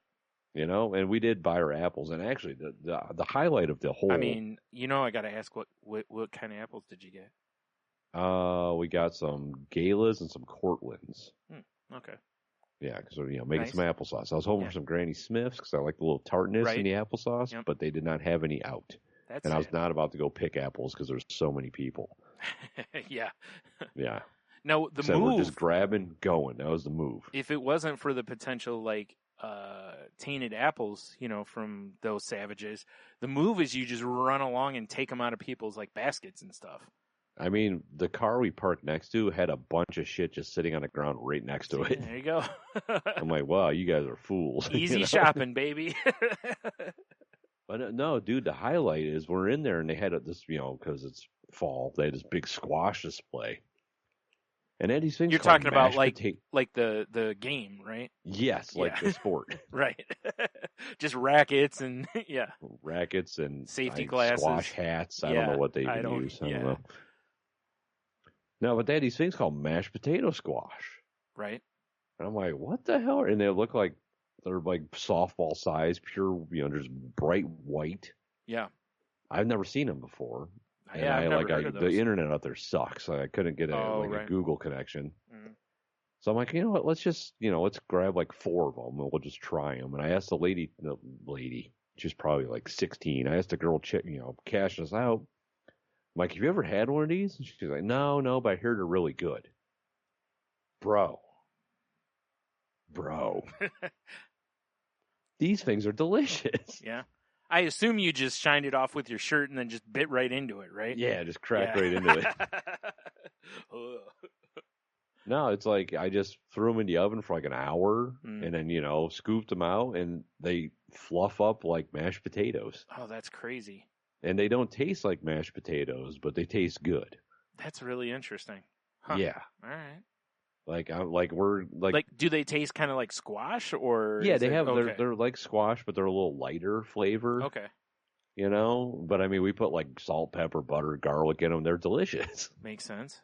And we did buy our apples. And actually, the highlight of the whole... I mean, I got to ask, what kind of apples did you get? We got some Galas and some Cortlands. Okay. Yeah, because making some applesauce. I was hoping for some Granny Smiths because I like the little tartness in the applesauce, but they did not have any out. I was not about to go pick apples because there's so many people. Yeah. Yeah. No, move. We're just grabbing, going. That was the move. If it wasn't for the potential, tainted apples, from those savages, the move is you just run along and take them out of people's, baskets and stuff. I mean, the car we parked next to had a bunch of shit just sitting on the ground right next to it. There you go. I'm like, wow, you guys are fools. Easy shopping, baby. But no, dude, the highlight is we're in there and they had this, because it's fall, they had this big squash display. And Eddie's things. You're talking about like the game, right? Yes, the sport. Right. Just rackets and rackets and safety glasses, squash hats. I don't know what they even use. I don't know. No, but they had these things called mashed potato squash. Right. And I'm like, what the hell? And they look like they're like softball size, pure, just bright white. Yeah. I've never seen them before. Yeah, and the internet out there sucks. So I couldn't get a Google connection. So I'm like, you know what? Let's just, let's grab like 4 of them and we'll just try them. And I asked the lady, she's probably like 16. I asked the girl, cashing us out. I'm like, have you ever had one of these? And she's like, no, but I heard they're really good. Bro. These things are delicious. Yeah. I assume you just shined it off with your shirt and then just bit right into it, right? Yeah, just cracked right into it. No, it's like I just threw them in the oven for like an hour and then, scooped them out and they fluff up like mashed potatoes. Oh, that's crazy. And they don't taste like mashed potatoes, but they taste good. That's really interesting. Huh. Yeah. All right. Like do they taste kind of like squash or? Yeah, they're like squash, but they're a little lighter flavor. Okay. But I mean, we put like salt, pepper, butter, garlic in them. They're delicious. Makes sense.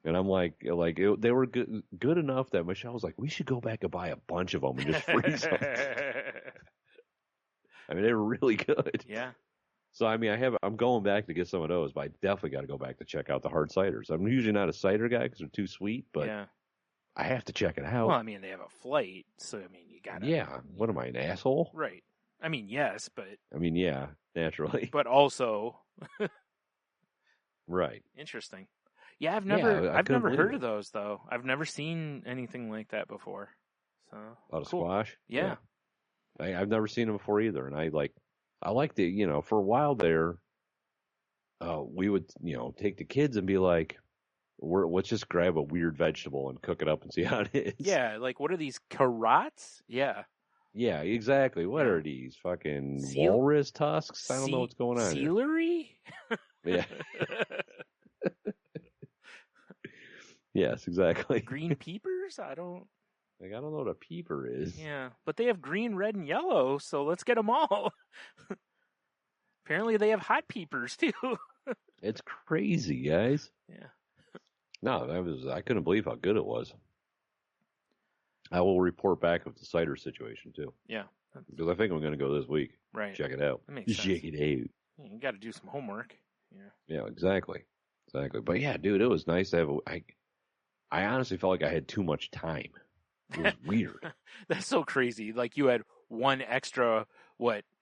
And I'm like they were good enough that Michelle was like, we should go back and buy a bunch of them and just freeze them. I mean, they were really good. Yeah. So I mean, I'm going back to get some of those, but I definitely got to go back to check out the hard ciders. I'm usually not a cider guy because they're too sweet, but yeah. I have to check it out. Well, I mean, they have a flight, so I mean, you gotta. Yeah. What am I, an asshole? Right. I mean, yes, but. I mean, yeah, naturally. But also. Right. Interesting. Yeah, I've never heard of those though. I've never seen anything like that before. So. A lot of cool. squash. Yeah. I've never seen them before either, and I like the for a while there. We would take the kids and be like, let's just grab a weird vegetable and cook it up and see how it is. Yeah, like what are these carrots? Yeah. Yeah, exactly. What are these fucking walrus tusks? I don't know what's going on. Celery? Yeah. Yes, exactly. Green peepers? I don't know what a peeper is. Yeah, but they have green, red, and yellow, so let's get them all. Apparently they have hot peepers too. It's crazy, guys. Yeah. No, I couldn't believe how good it was. I will report back of the cider situation too. Yeah. Because I think I'm going to go this week. Right. Check it out. That makes sense. Check it out. You got to do some homework. Yeah. Yeah, exactly. But yeah, dude, it was nice to have I honestly felt like I had too much time. It was weird. That's so crazy. Like you had one extra,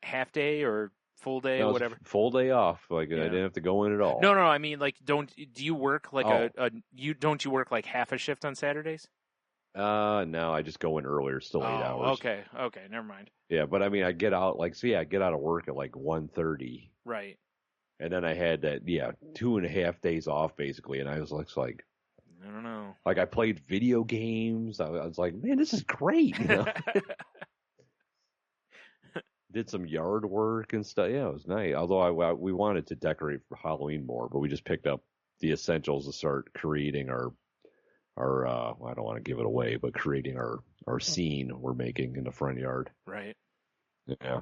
half day or full day or whatever? Full day off. Like I didn't have to go in at all. No. I mean, like, do you work like don't you work like half a shift on Saturdays? No, I just go in earlier. It's still 8 hours. Okay, never mind. Yeah, but I mean, I get out I get out of work at like 1:30. Right. And then I had that 2.5 days off basically, and I was like, I don't know. Like I played video games. I was like, man, this is great. Did some yard work and stuff. Yeah, it was nice. Although we wanted to decorate for Halloween more, but we just picked up the essentials to start creating our I don't want to give it away, but creating our scene we're making in the front yard. Right. Yeah.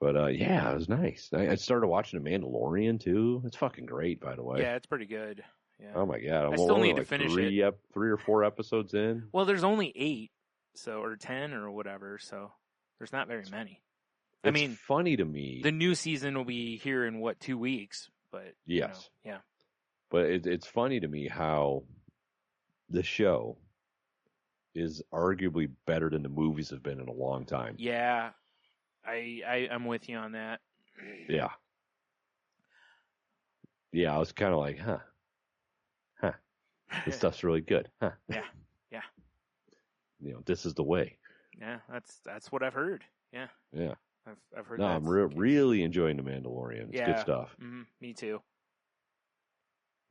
But yeah, it was nice. I started watching The Mandalorian too. It's fucking great, by the way. Yeah, it's pretty good. Yeah. Oh my god! I still need to finish it. 3 or 4 episodes in. Well, there's only 8, or 10 or whatever, so there's not very many. It's funny to me. The new season will be here in 2 weeks, but yes, yeah. But it's funny to me how the show is arguably better than the movies have been in a long time. Yeah, I'm with you on that. Yeah. Yeah, I was kind of like, huh. This stuff's really good, huh? Yeah. This is the way. Yeah, that's what I've heard. Yeah. Yeah. I've heard. No, I'm really enjoying The Mandalorian. It's good stuff. Mm-hmm. Me too.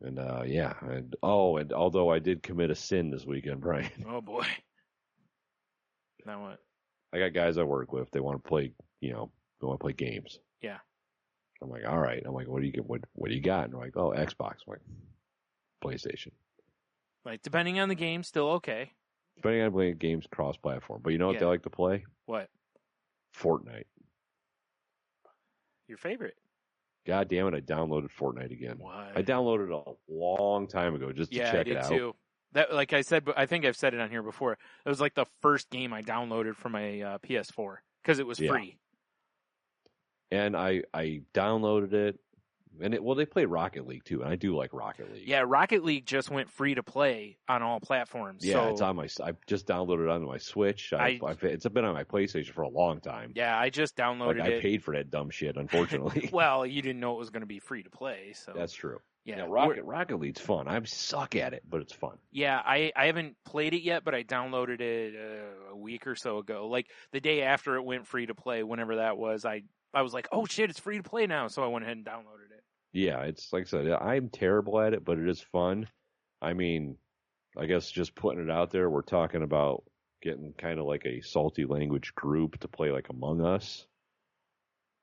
And and although I did commit a sin this weekend, Brian. Oh boy. Now what? I got guys I work with. They want to play. They want to play games. Yeah. I'm like, all right. I'm like, what do you got? And they're like, oh, Xbox. I'm like, PlayStation. Like, depending on the game, still okay. Depending on playing games cross-platform. But you know what they like to play? What? Fortnite. Your favorite? God damn it! I downloaded Fortnite again. What? I downloaded it a long time ago just to check it out. Yeah, I did too. That, like I said, I think I've said it on here before. It was like the first game I downloaded for my PS4 because it was free. And I downloaded it, And they play Rocket League too, and I do like Rocket League. Yeah, Rocket League just went free to play on all platforms. Yeah, so it's on I just downloaded it onto my Switch. It's been on my PlayStation for a long time. Yeah, I just downloaded I paid for that dumb shit, unfortunately. Well, you didn't know it was going to be free to play, so That's true. Yeah, Rocket League's fun. I suck at it, but it's fun. Yeah, I haven't played it yet, but I downloaded it a week or so ago. Like the day after it went free to play, whenever that was, I was like, oh shit, it's free to play now. So I went ahead and downloaded it. Yeah, it's like I said, I'm terrible at it, but it is fun. I mean, I guess just putting it out there, we're talking about getting kind of like a salty language group to play like Among Us.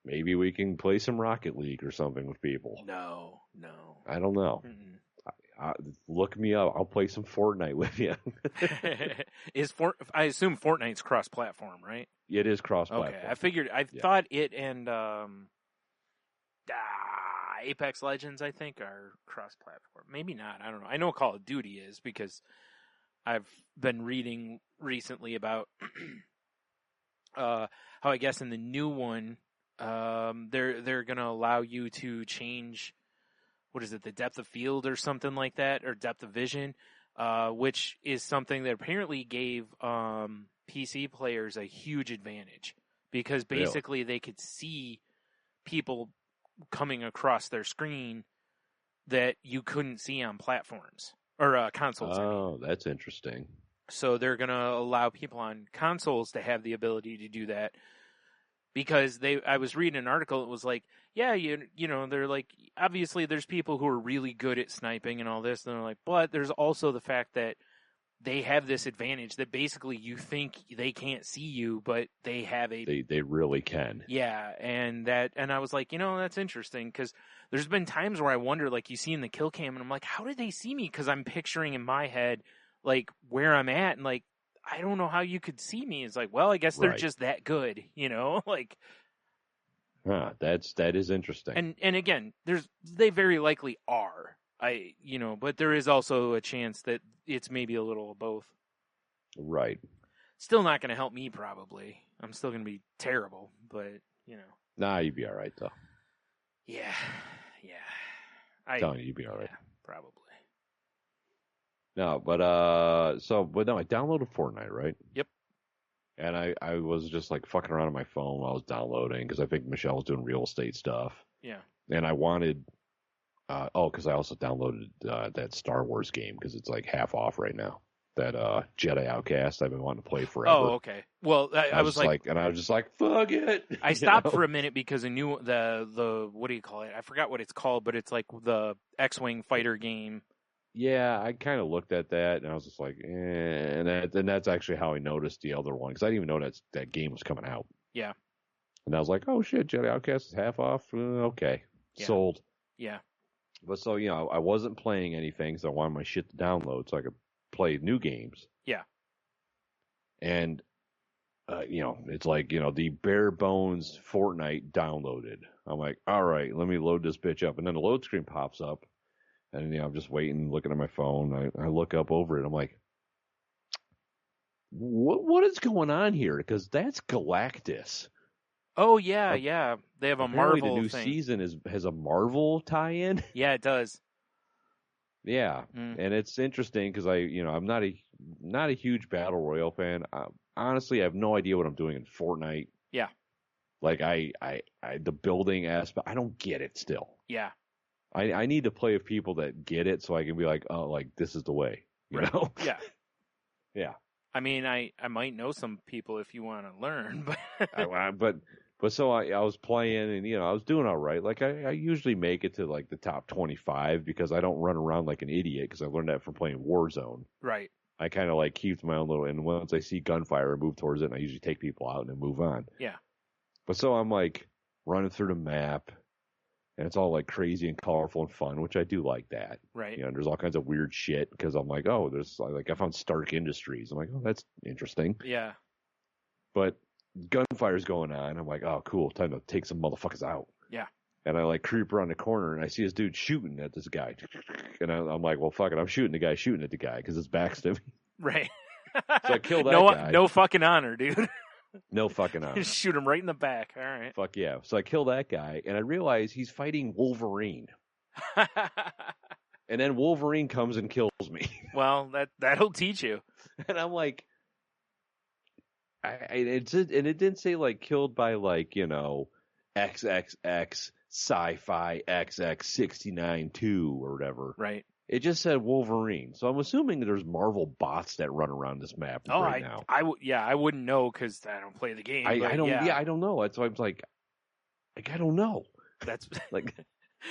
Maybe we can play some Rocket League or something with people. No. I don't know. Look me up. I'll play some Fortnite with you. I assume Fortnite's cross-platform, right? It is cross-platform. Okay, I figured. I thought it and Apex Legends, I think, are cross-platform. Maybe not. I don't know. I know Call of Duty is because I've been reading recently about how I guess in the new one, they're going to allow you to change, what is it, the depth of field or something like that, or depth of vision, which is something that apparently gave PC players a huge advantage because basically they could see people coming across their screen that you couldn't see on platforms or consoles. Oh, that's interesting. So they're going to allow people on consoles to have the ability to do that because I was reading an article. It was like, yeah, you know, they're like, obviously there's people who are really good at sniping and all this. And they're like, but there's also the fact that they have this advantage that basically you think they can't see you, but they have they really can. Yeah. And I was like, you know, that's interesting because there's been times where I wonder, like you see in the kill cam and I'm like, how did they see me? Cause I'm picturing in my head, like where I'm at and like, I don't know how you could see me. It's like, well, I guess they're just that good, you know, like. That is interesting. And again, they very likely are. But there is also a chance that it's maybe a little of both. Right. Still not going to help me, probably. I'm still going to be terrible, but, you know. Nah, you'd be all right, though. Yeah. I'm telling you, you'd be all right. Yeah, probably. No, but I downloaded Fortnite, right? Yep. And I was just like fucking around on my phone while I was downloading because I think Michelle was doing real estate stuff. Yeah. And I wanted, because I also downloaded that Star Wars game because it's like half off right now. That Jedi Outcast I've been wanting to play forever. Oh, okay. Well, I was like, and I was just like, fuck it. I stopped for a minute because I knew the what do you call it? I forgot what it's called, but it's like the X-Wing fighter game. Yeah, I kind of looked at that and I was just like, and that's actually how I noticed the other one because I didn't even know that game was coming out. Yeah. And I was like, oh shit, Jedi Outcast is half off. Okay, yeah. Sold. Yeah. But so I wasn't playing anything because I wanted my shit to download so I could play new games. Yeah. And it's like the bare bones Fortnite downloaded. I'm like, all right, let me load this bitch up, and then the load screen pops up. And, I'm just waiting, looking at my phone. I look up over it. I'm like, what is going on here? Because that's Galactus. Oh, yeah. They have a Marvel the new thing. season has a Marvel tie-in. Yeah, it does. Yeah. And it's interesting because I'm not a huge Battle Royale fan. Honestly, I have no idea what I'm doing in Fortnite. Yeah. Like, the building aspect, I don't get it still. Yeah. I need to play with people that get it so I can be like, oh, like, this is the way, you know? Yeah. Yeah. I mean, I might know some people if you want to learn, but but so I was playing and, I was doing all right. Like, I usually make it to, like, the top 25 because I don't run around like an idiot because I learned that from playing Warzone. Right. I kind of, like, keep my own little, and once I see gunfire, I move towards it, and I usually take people out and then move on. Yeah. But so I'm, like, running through the map. And it's all like crazy and colorful and fun, which I do like that. Right. There's all kinds of weird shit because I'm like, oh, I found Stark Industries. I'm like, oh, that's interesting. Yeah. But gunfire's going on. I'm like, oh, cool. Time to take some motherfuckers out. Yeah. And I like creep around the corner and I see this dude shooting at this guy. And I'm like, well, fuck it. I'm shooting at the guy because his back's to me. Right. So I killed that guy. No fucking honor, dude. No fucking honor. Just shoot him right in the back. All right. Fuck yeah. So I kill that guy, and I realize he's fighting Wolverine. And then Wolverine comes and kills me. Well, that'll teach you. And I'm like, it didn't say like killed by like, XXX sci-fi XX69-2 or whatever. Right. It just said Wolverine. So I'm assuming there's Marvel bots that run around this map right now. I wouldn't know because I don't play the game. I don't know. That's why I was like I don't know. That's like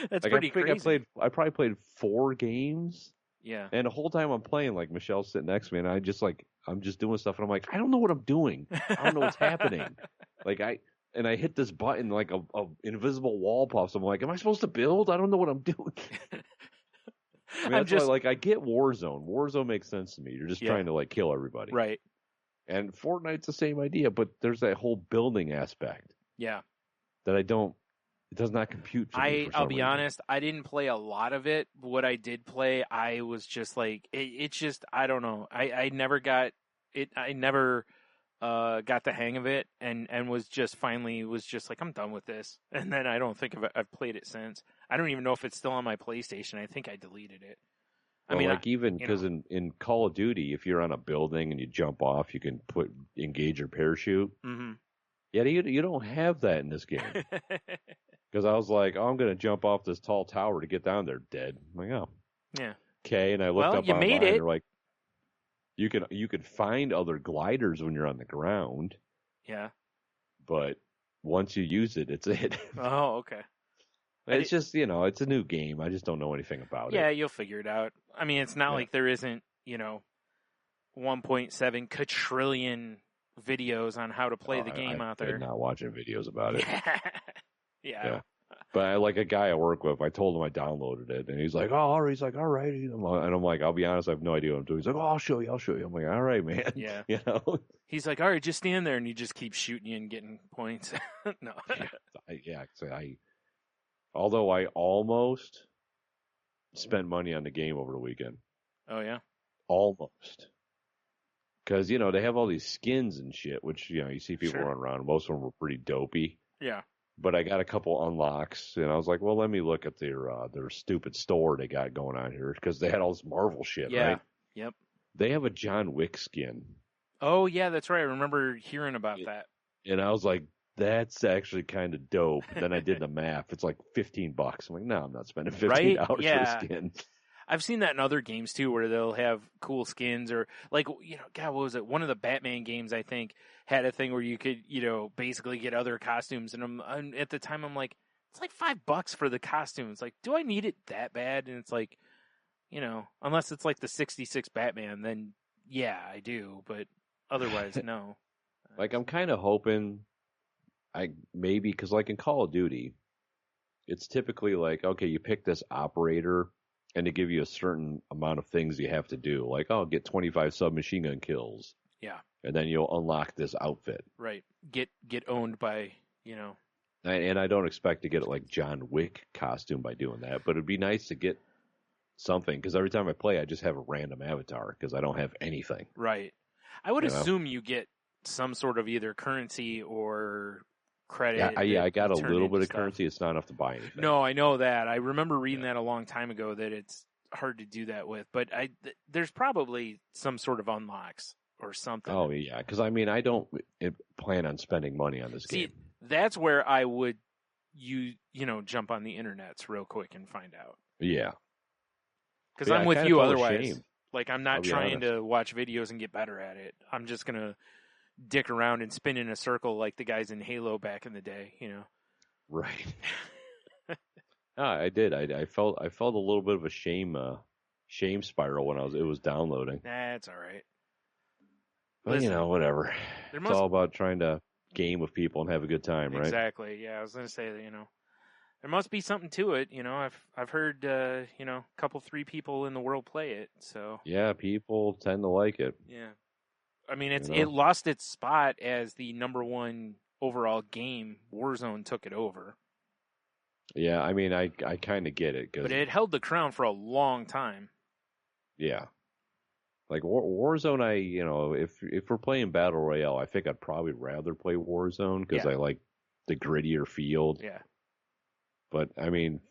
that's like pretty crazy. I probably played 4 games. Yeah. And the whole time I'm playing, like Michelle's sitting next to me, and I'm just doing stuff, and I'm like, I don't know what I'm doing. I don't know what's happening. Like I hit this button, like a invisible wall pops. I'm like, am I supposed to build? I don't know what I'm doing. I mean, that's why, like, I get Warzone. Warzone makes sense to me. You're just trying to like kill everybody, right? And Fortnite's the same idea, but there's that whole building aspect. Yeah. That it does not compute for me. I'll be honest, I didn't play a lot of it. What I did play, I was just like, it's just, I don't know. I never got it. I never got the hang of it and was just like, I'm done with this. And then I don't think I've played it since. I don't even know if it's still on my PlayStation. I think I deleted it. Well, I mean, like even because in Call of Duty, if you're on a building and you jump off, you can engage your parachute. Mm-hmm. Yeah, you don't have that in this game. Because I was like, I'm going to jump off this tall tower to get down there dead. I'm like, oh. Yeah. Okay, and I looked up you online, made it. They're like, you could find other gliders when you're on the ground. Yeah. But once you use it, it's it. Oh, okay. It's just, it's a new game. I just don't know anything about it. Yeah, you'll figure it out. I mean, it's not like there isn't, 1.7 quadrillion videos on how to play the game out there. I'm not watching videos about it. Yeah. But like a guy I work with, I told him I downloaded it, and he's like, "Oh, all right." He's like, "All right," and I'm like, "I'll be honest, I have no idea what I'm doing." He's like, "Oh, I'll show you." I'm like, "All right, man." Yeah. He's like, "All right, just stand there," and he just keeps shooting you and getting points. No. Although I almost spent money on the game over the weekend. Oh yeah. Almost. Because they have all these skins and shit, which you see people run around. Most of them were pretty dopey. Yeah. But I got a couple unlocks, and I was like, well, let me look at their stupid store they got going on here, because they had all this Marvel shit, right? Yep. They have a John Wick skin. Oh, yeah, that's right. I remember hearing about that. And I was like, that's actually kind of dope. Then I did the math. It's like $15. I'm like, no, I'm not spending $15 for a skin. I've seen that in other games, too, where they'll have cool skins or, like, God, what was it? One of the Batman games, I think, had a thing where you could, basically get other costumes. And at the time, I'm like, it's like $5 for the costume. It's like, do I need it that bad? And it's like, unless it's like the 66 Batman, then yeah, I do. But otherwise, no. Like, I'm kind of hoping because like in Call of Duty, it's typically like, okay, you pick this operator, and they give you a certain amount of things you have to do. Like, get 25 submachine gun kills. Yeah. And then you'll unlock this outfit. Right. Get owned by, And I don't expect to get like John Wick costume by doing that, but it'd be nice to get something, because every time I play, I just have a random avatar, because I don't have anything. Right. I would assume you get some sort of either currency or credit. Yeah, I got a little bit of currency. It's not enough to buy anything. No, I know that. I remember reading that a long time ago, that it's hard to do that with. But there's probably some sort of unlocks or something. Oh, yeah. Because, I mean, I don't plan on spending money on this game. See, that's where I would, jump on the internets real quick and find out. Yeah. Because I'm with you otherwise. Ashamed. Like, I'm not trying to watch videos and get better at it. I'm just going to dick around and spin in a circle like the guys in Halo back in the day, Right. I did. I felt a little bit of a shame spiral when it was downloading. That's all right. But Listen, whatever. It's all about trying to game with people and have a good time, right? Exactly. Yeah, I was going to say that, there must be something to it. I've heard, a couple, 3 people in the world play it. So yeah, people tend to like it. Yeah. I mean, it lost its spot as the number 1 overall game. Warzone took it over. Yeah, I mean, I kind of get it. But it held the crown for a long time. Yeah. Like Warzone, if we're playing Battle Royale, I think I'd probably rather play Warzone because I like the grittier field. Yeah. But I mean,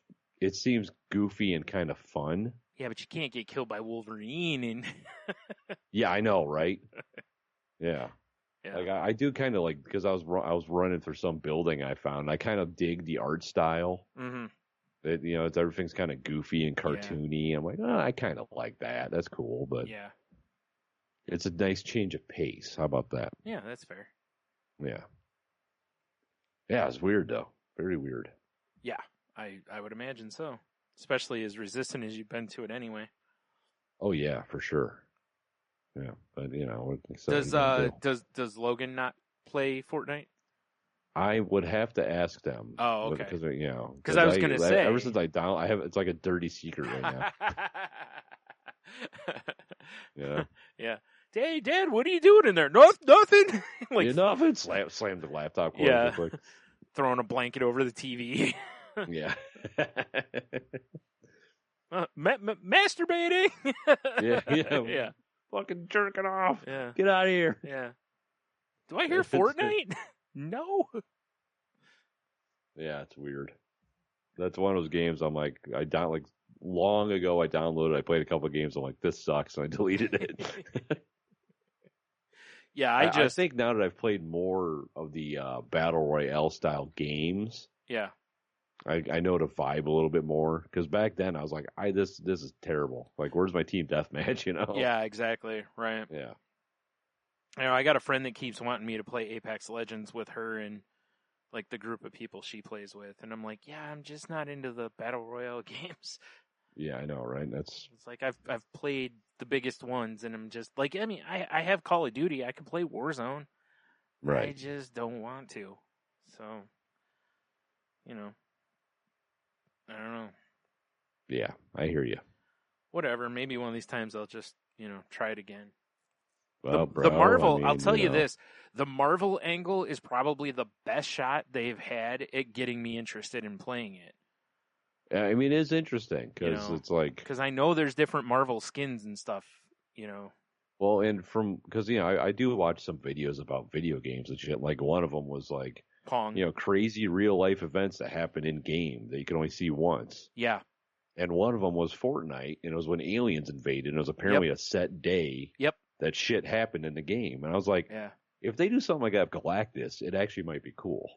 it seems goofy and kind of fun. Yeah, but you can't get killed by Wolverine and Yeah, I know, right? Yeah. yeah. Like I do kind of like because I was running through some building I found. I kind of dig the art style. Mm-hmm. It's everything's kind of goofy and cartoony. I'm like, I kind of like that. That's cool, but yeah, it's a nice change of pace. How about that? yeah, that's fair. Yeah. Yeah, it's weird though. Very weird. Yeah, I would imagine so. Especially as resistant as you've been to it anyway. Oh yeah, for sure. Yeah, but Does Logan not play Fortnite? I would have to ask them. Oh, okay. Because I was gonna say ever since I have it's like a dirty secret right now. Yeah. Yeah. Hey, Dad, what are you doing in there? Nothing. Like nothing. Slam the laptop. Yeah. Throwing a blanket over the TV. Yeah. Masturbating. Yeah. Yeah. Fucking jerking off. Yeah. Get out of here. Yeah. Do I hear Fortnite? No. Yeah, it's weird. That's one of those games I'm like, long ago I downloaded, I played a couple of games, I'm like, this sucks, and I deleted it. Yeah, I think now that I've played more of the Battle Royale style games, yeah, I know to vibe a little bit more, because back then I was like, this is terrible. Like, where's my team deathmatch, Yeah, exactly, right. Yeah. I got a friend that keeps wanting me to play Apex Legends with her and like the group of people she plays with, and I'm like, yeah, I'm just not into the Battle Royale games. Yeah, I know, right? It's like I've played the biggest ones, and I'm just like, I mean, I have Call of Duty, I can play Warzone, right? I just don't want to, so I don't know. Yeah, I hear you. Whatever, maybe one of these times I'll just try it again. Well, the Marvel, I'll tell you this: the Marvel angle is probably the best shot they've had at getting me interested in playing it. I mean, it's interesting because it's like because I know there's different Marvel skins and stuff. Well, and because I do watch some videos about video games and shit. Like one of them was like Pong, crazy real life events that happen in game that you can only see once. Yeah. And one of them was Fortnite, and it was when aliens invaded. And it was apparently a set day. Yep. That shit happened in the game, and I was like, if they do something like that with Galactus, it actually might be cool.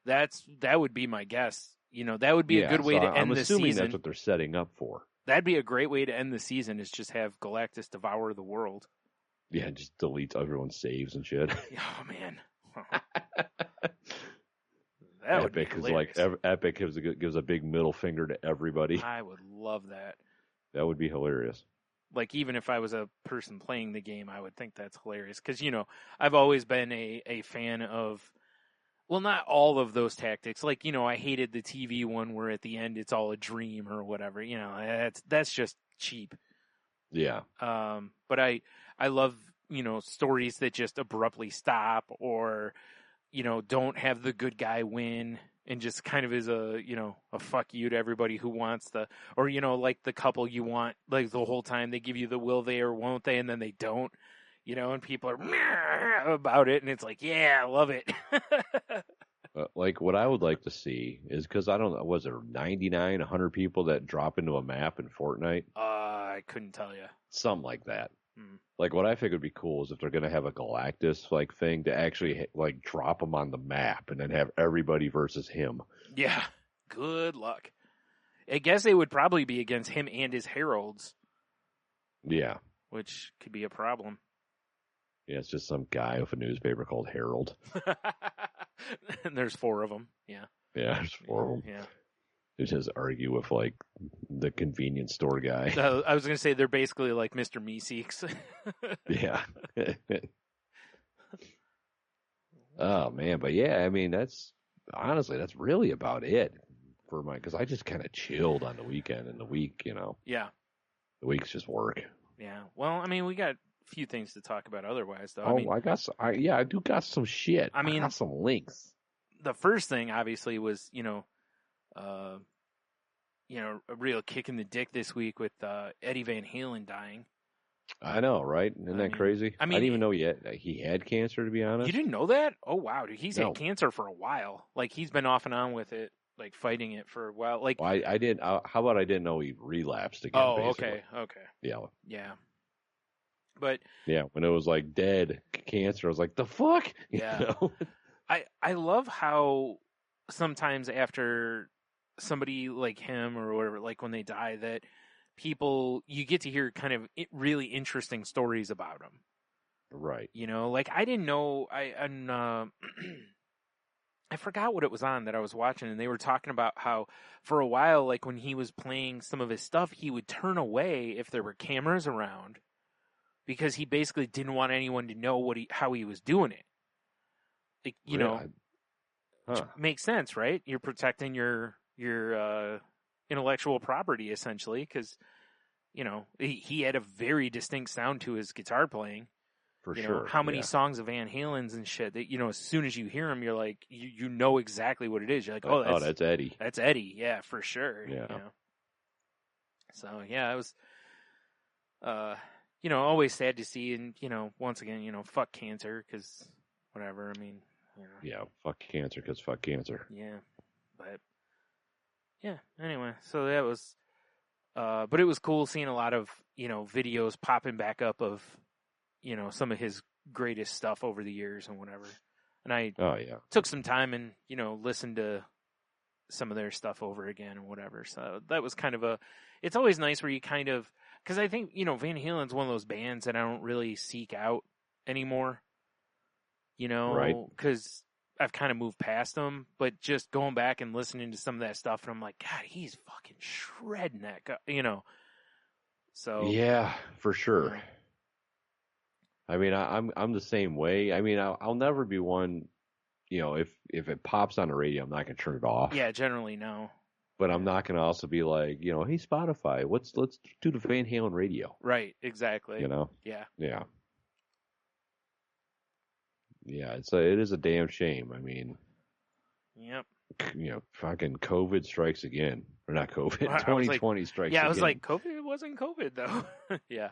That would be my guess. That would be a good way to end the season. I'm assuming that's what they're setting up for. That'd be a great way to end the season. Is just have Galactus devour the world. Yeah, just delete everyone's saves and shit. Oh man. Epic is like Epic gives a big middle finger to everybody. I would love that. That would be hilarious. Like, even if I was a person playing the game, I would think that's hilarious. Because, I've always been a fan of, well, not all of those tactics. Like, I hated the TV one where at the end it's all a dream or whatever. That's just cheap. Yeah. But I love, stories that just abruptly stop or, don't have the good guy win. And just kind of is a fuck you to everybody who wants or like the couple you want, like the whole time they give you the will they or won't they, and then they don't, and people are about it, and it's like, yeah, I love it. Like what I would like to see is, because I don't know, was there 99, 100 people that drop into a map in Fortnite? I couldn't tell you. Something like that. Like what I think would be cool is if they're going to have a Galactus like thing to actually like drop him on the map and then have everybody versus him. Yeah. Good luck. I guess it would probably be against him and his heralds. Yeah. Which could be a problem. Yeah, it's just some guy with a newspaper called Herald. And there's 4 of them. Yeah. Yeah, there's 4 of them. Yeah. They just argue with like the convenience store guy. I was going to say they're basically like Mr. Meeseeks. Yeah. Oh man, but yeah, I mean that's really about it for because I just kind of chilled on the weekend and the week, Yeah. The week's just work. Yeah. Well, I mean, we got a few things to talk about otherwise, though. Oh, I do got some shit. I got some links. The first thing obviously was, a real kick in the dick this week with Eddie Van Halen dying. I know, right? Isn't that crazy? I mean, I didn't even know he had cancer, to be honest. You didn't know that? Oh wow, dude, he's No. had cancer for a while. Like he's been off and on with it, like fighting it for a while. Like Well, I didn't. How about I didn't know he relapsed again? oh, basically. okay. Yeah. But Yeah, when it was like dead cancer, I was like, the fuck? Yeah. You know? I love how sometimes after somebody like him or whatever, like when they die, that you get to hear kind of really interesting stories about them. Right. You know, like I didn't know I forgot what it was on that I was watching, and they were talking about how for a while, like when he was playing some of his stuff, he would turn away if there were cameras around because he basically didn't want anyone to know how he was doing it. Like, you know, which makes sense, right? You're protecting your intellectual property essentially, because you know he had a very distinct sound to his guitar playing. For you sure. know, how many songs of Van Halen's and shit that, you know, as soon as you hear them, you're like, you know exactly what it is. You're like, oh, that's Eddie. That's Eddie. Yeah, for sure. Yeah. You know? So, yeah, it was, you know, always sad to see. And, you know, once again, you know, fuck cancer because whatever. I mean, you know. Yeah, fuck cancer because fuck cancer. Yeah. But, yeah, anyway. So that was, but it was cool seeing a lot of, you know, videos popping back up of, you know, some of his greatest stuff over the years and whatever. And I took some time and, you know, listened to some of their stuff over again and whatever. So that was kind of it's always nice where you kind of, because I think, you know, Van Halen's one of those bands that I don't really seek out anymore, you know, right? Because I've kind of moved past them, but just going back and listening to some of that stuff, and I'm like, God, he's fucking shredding that guy, you know. So yeah, for sure. You know. I mean, I'm the same way. I mean, I'll never be one. You know, if it pops on the radio, I'm not gonna turn it off. Yeah, generally no. But I'm not gonna also be like, you know, hey Spotify, let's do the Van Halen radio. Right, exactly. You know. Yeah. Yeah. Yeah, it is a damn shame. I mean. Yep. You know, fucking COVID strikes again, or not COVID. 2020 strikes again. Yeah, I was like, COVID. It wasn't COVID though. Yeah.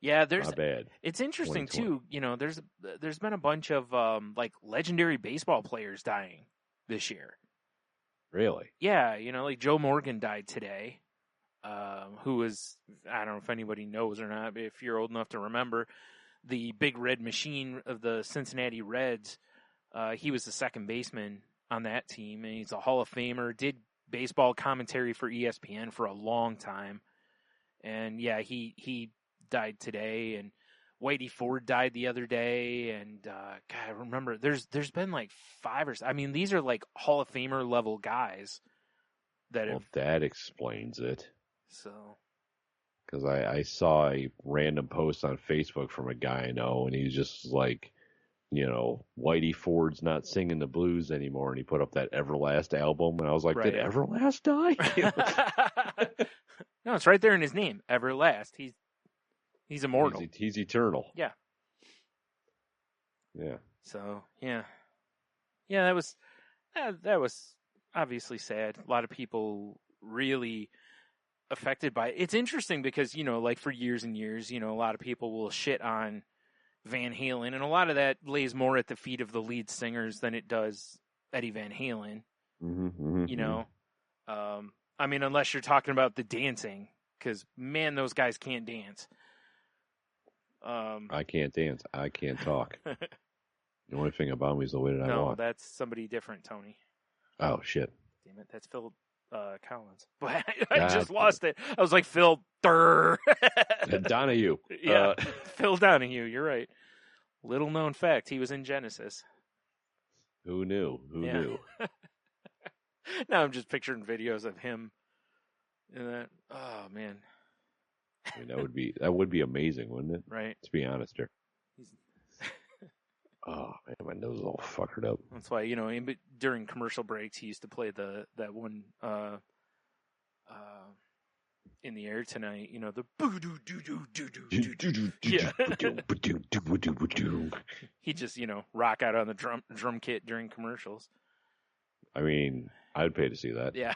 Yeah, not bad. It's interesting too. You know, there's been a bunch of like legendary baseball players dying this year. Really? Yeah, you know, like Joe Morgan died today. Who was, I don't know if anybody knows or not, but if you're old enough to remember, the big red machine of the Cincinnati Reds. He was the second baseman on that team, and he's a Hall of Famer. Did baseball commentary for ESPN for a long time, and yeah, he died today, and Whitey Ford died the other day, and God, I remember there's been like 5 or 6. I mean, these are like Hall of Famer level guys that have. That explains it. So, because I saw a random post on Facebook from a guy I know, and he's just like, you know, Whitey Ford's not singing the blues anymore, and he put up that Everlast album, and I was like, right. Did Everlast die? No, it's right there in his name, Everlast. He's immortal. He's eternal. Yeah. Yeah. So yeah, that was obviously sad. A lot of people really affected by it. It's interesting because, you know, like for years and years, you know, a lot of people will shit on Van Halen, and a lot of that lays more at the feet of the lead singers than it does Eddie Van Halen. You know, I mean, unless you're talking about the dancing, because man, those guys can't dance. I can't dance. I can't talk. The only thing about me is the way that I walk. No, that's somebody different, Tony. Oh shit! Damn it, that's Phil Collins. But I just lost it. I was like, Phil Donahue. Yeah, Phil Donahue. You're right. Little known fact: he was in Genesis. Who knew? Who knew? Now I'm just picturing videos of him. And that. Oh man. I mean, that would be amazing, wouldn't it? Right. To be honest here. Oh man, my nose is all fuckered up. That's why, you know, during commercial breaks, he used to play that one in the air tonight. You know, the boo doo doo doo doo doo. Yeah. He just, you know, rock out on the drum kit during commercials. I mean, I'd pay to see that. Yeah,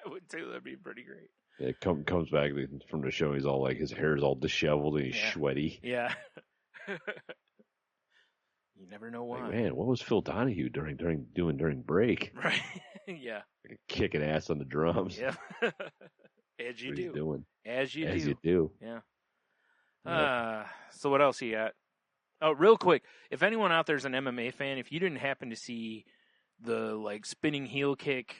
I would too. That'd be pretty great. It comes back from the show. He's all like, his hair's all disheveled and he's sweaty. Yeah. You never know why. Like, man, what was Phil Donahue during break? Right. Yeah. Kicking ass on the drums. Yeah. As you What do. he's doing. As you do. Yeah. Yep. So what else you got? Oh, real quick. If anyone out there's an MMA fan, if you didn't happen to see the like spinning heel kick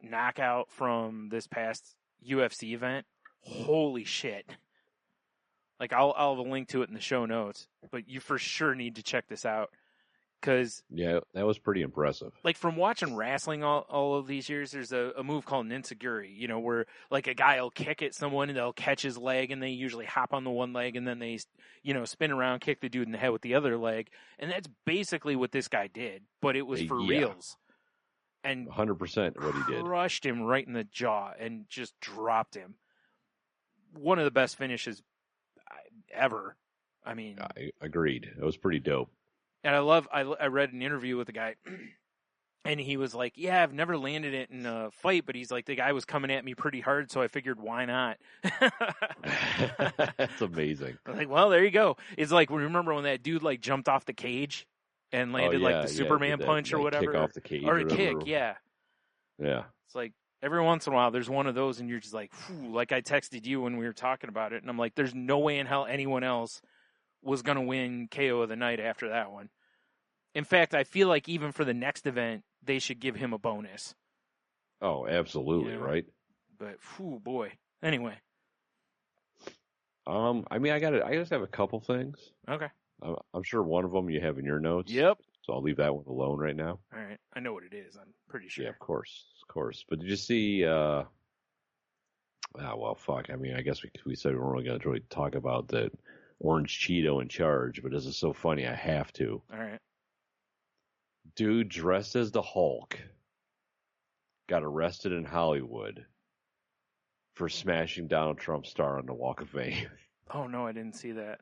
knockout from this past UFC event, holy shit. Like I'll have a link to it in the show notes, but you for sure need to check this out. Cause Yeah, that was pretty impressive. like from watching wrestling all of these years, there's a move called Nintzaguri, you know, where like a guy will kick at someone and they'll catch his leg and they usually hop on the one leg and then they, you know, spin around, kick the dude in the head with the other leg. And that's basically what this guy did, but it was for reals. And 100% what he did. Crushed him right in the jaw and just dropped him. One of the best finishes ever. I mean, I agreed. It was pretty dope. And I read an interview with the guy, and he was like, yeah, I've never landed it in a fight, but he's like, the guy was coming at me pretty hard, so I figured, why not? That's amazing. I'm like, well, there you go. It's like, remember when that dude like jumped off the cage and landed like the Superman punch or whatever? Kick off the cage. Or a kick, yeah. Yeah. It's like, every once in a while, there's one of those, and you're just like, phew, like I texted you when we were talking about it, and I'm like, there's no way in hell anyone else was going to win KO of the night after that one. In fact, I feel like even for the next event, they should give him a bonus. Oh, absolutely, right? But, whew, boy. Anyway. I mean, I just have a couple things. Okay. I'm sure one of them you have in your notes. Yep. So I'll leave that one alone right now. All right. I know what it is. I'm pretty sure. Yeah, of course. But did you see, well, fuck. I mean, I guess we said we weren't going to really talk about that Orange Cheeto in charge, but this is so funny, I have to. All right. Dude dressed as the Hulk got arrested in Hollywood for smashing Donald Trump's star on the Walk of Fame. Oh, no, I didn't see that.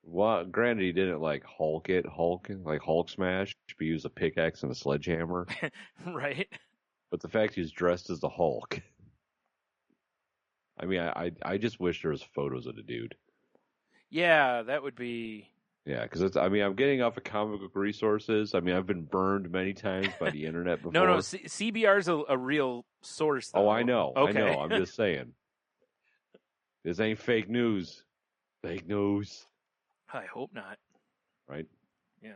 Well, granted, he didn't like Hulk smash, but he used a pickaxe and a sledgehammer. Right. But the fact he's dressed as the Hulk. I mean, I just wish there was photos of the dude. Yeah, that would be... Yeah, because I'm getting off of comic book resources. I mean, I've been burned many times by the internet before. No, CBR's a real source, though. Oh, I know. Okay. I know. I'm just saying. This ain't fake news. Fake news. I hope not. Right? Yeah.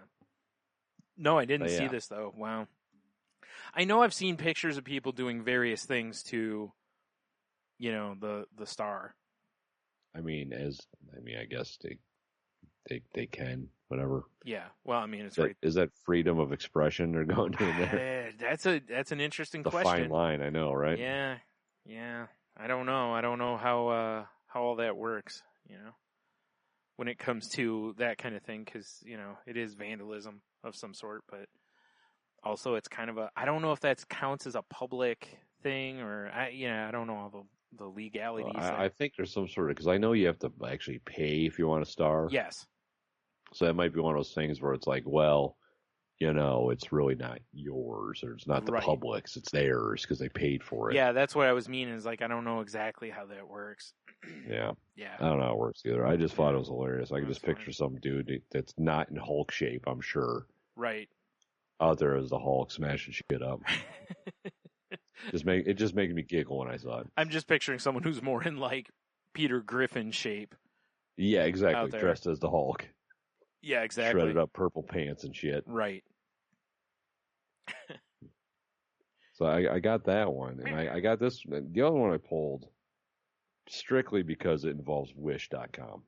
No, I didn't see this, though. Wow. I know I've seen pictures of people doing various things to, you know, the star. I guess they can, whatever. Yeah. Well, I mean, it's that, right. Is that freedom of expression they're going to in there? That's an interesting the question. Fine line, I know, right? Yeah. I don't know how all that works, you know, when it comes to that kind of thing, because, you know, it is vandalism of some sort, but also it's kind of I don't know if that counts as a public thing, or I don't know all the legalities. Well, I think there's some sort of, because I know you have to actually pay if you want a star. Yes. So that might be one of those things where it's like, well, you know, it's really not yours, or it's not the public's, it's theirs because they paid for it. Yeah, that's what I was meaning, is like, I don't know exactly how that works. Yeah. Yeah. I don't know how it works either. I just thought it was hilarious. I can just picture some dude that's not in Hulk shape, I'm sure. Right. Out there as the Hulk smashing shit up. It just made me giggle when I saw it. I'm just picturing someone who's more in like Peter Griffin shape. Yeah, exactly. Dressed as the Hulk. Yeah, exactly. Shredded up purple pants and shit. Right. So I got that one, and I got this. The other one I pulled strictly because it involves Wish.com.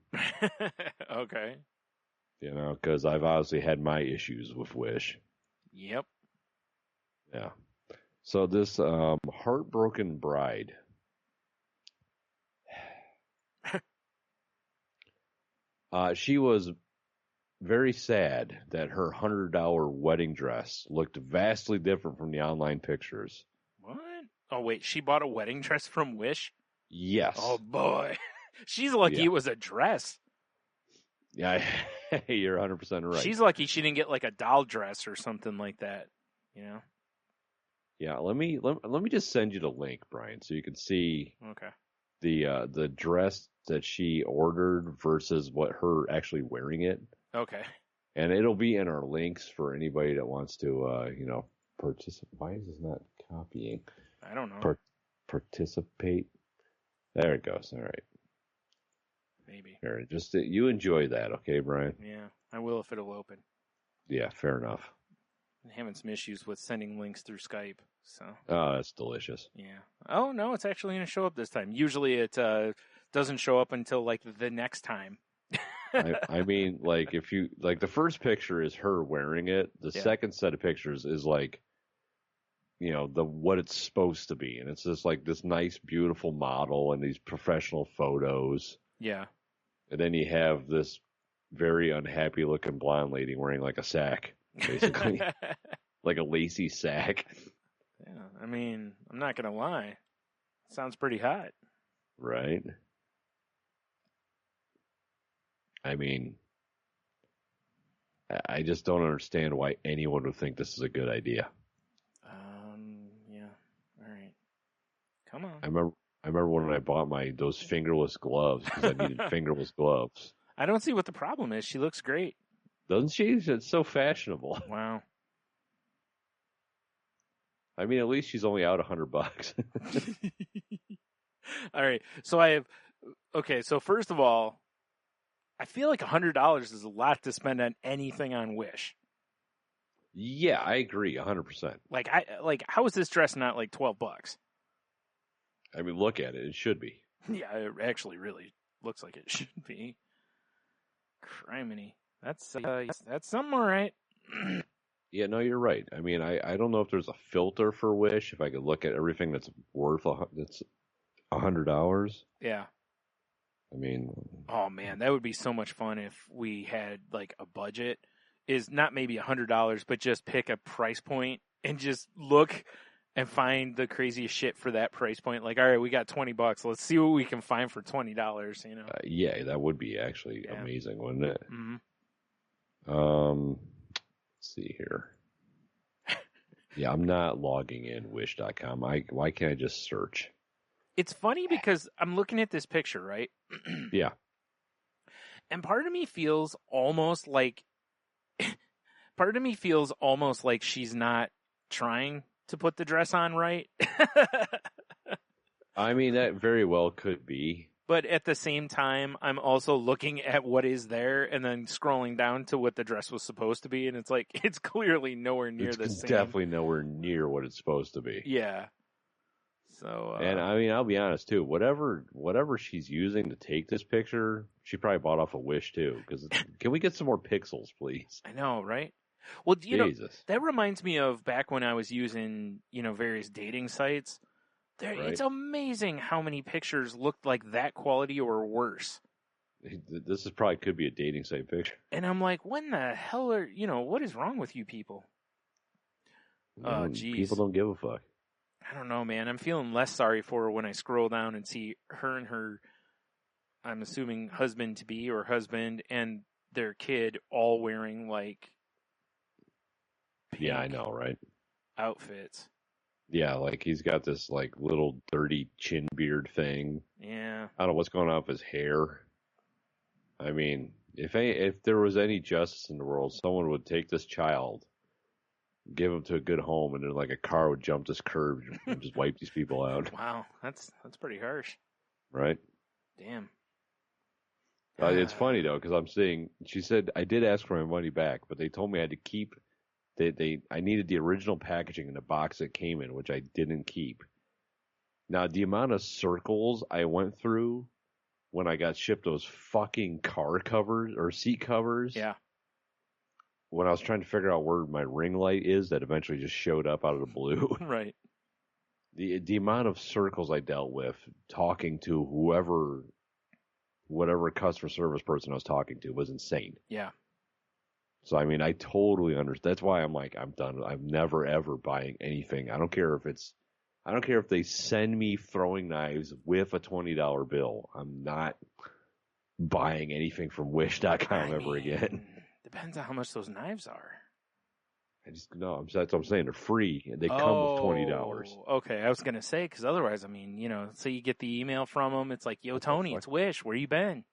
Okay. You know, because I've obviously had my issues with Wish. Yep. Yeah. So this heartbroken bride. She was very sad that her $100 wedding dress looked vastly different from the online pictures. What? Oh, wait, she bought a wedding dress from Wish? Yes. Oh, boy. She's lucky it was a dress. Yeah, you're 100% right. She's lucky she didn't get like a doll dress or something like that, you know? Yeah, let me just send you the link, Brian, so you can see. Okay. the dress that she ordered versus what her actually wearing it. Okay. And it'll be in our links for anybody that wants to, participate. Why is this not copying? I don't know. Participate. There it goes. All right. Maybe. Here, just you enjoy that, okay, Brian? Yeah, I will if it'll open. Yeah, fair enough. I'm having some issues with sending links through Skype, so. Oh, that's delicious. Yeah. Oh, no, it's actually going to show up this time. Usually it doesn't show up until, like, the next time. I mean, like, if you, like, the first picture is her wearing it. The second set of pictures is, like, what it's supposed to be. And it's just, like, this nice, beautiful model and these professional photos. Yeah. And then you have this very unhappy-looking blonde lady wearing, like, a sack, basically. Like a Lacy sack. Yeah, I mean, I'm not going to lie. Sounds pretty hot. Right? I mean, I just don't understand why anyone would think this is a good idea. Yeah. All right. Come on. I remember when I bought those fingerless gloves because I needed fingerless gloves. I don't see what the problem is. She looks great. Doesn't she? It's so fashionable. Wow. I mean, at least she's only out $100. All right. So so first of all, I feel like $100 is a lot to spend on anything on Wish. Yeah, I agree 100%. How is this dress not like $12? I mean, look at it. It should be. Yeah, it actually really looks like it should be. Criminy. That's something, all right. Yeah, no, you're right. I mean, I don't know if there's a filter for Wish. If I could look at everything that's worth that's $100. Yeah. I mean, oh man, that would be so much fun if we had like a budget. Is not maybe $100, but just pick a price point and just look and find the craziest shit for that price point. Like, all right, we got $20. Let's see what we can find for $20. Yeah, that would be actually amazing, wouldn't it? Mm-hmm. Let's see here. Yeah, I'm not logging in Wish.com. Why can't I just search? It's funny because I'm looking at this picture, right? Yeah. And part of me feels almost like she's not trying to put the dress on right. I mean, that very well could be. But at the same time, I'm also looking at what is there and then scrolling down to what the dress was supposed to be. And it's like, it's clearly nowhere near the same. It's definitely nowhere near what it's supposed to be. Yeah. So, and I mean, I'll be honest too. Whatever she's using to take this picture, she probably bought off a Wish too. Because can we get some more pixels, please? I know, right? Well, Jesus. That reminds me of back when I was using, various dating sites. Right. It's amazing how many pictures looked like that quality or worse. This could be a dating site picture. And I'm like, when the hell what is wrong with you people? Oh, geez. People don't give a fuck. I don't know, man. I'm feeling less sorry for her when I scroll down and see her and her, I'm assuming husband-to-be or husband and their kid all wearing, like, yeah, I know, right? Outfits. Yeah, like he's got this, like, little dirty chin beard thing. Yeah. I don't know what's going on with his hair. I mean, if there was any justice in the world, someone would take this child, give him to a good home, and then like a car would jump this curb and just wipe these people out. Wow, that's pretty harsh. Right? Damn. It's funny though, because she said I did ask for my money back, but they told me I had to keep. I needed the original packaging in the box it came in, which I didn't keep. Now the amount of circles I went through when I got shipped those fucking car covers or seat covers. Yeah. When I was trying to figure out where my ring light is, that eventually just showed up out of the blue. Right. The amount of circles I dealt with talking to whatever customer service person I was talking to was insane. Yeah. So, I mean, I totally understand. That's why I'm like, I'm done. I'm never, ever buying anything. I don't care if they send me throwing knives with a $20 bill. I'm not buying anything from Wish.com ever again. Depends on how much those knives are. No. That's what I'm saying. They're free. They come with $20. Okay, I was gonna say because otherwise, I mean, say you get the email from them, it's like, "Yo, Tony, it's Wish. Where you been?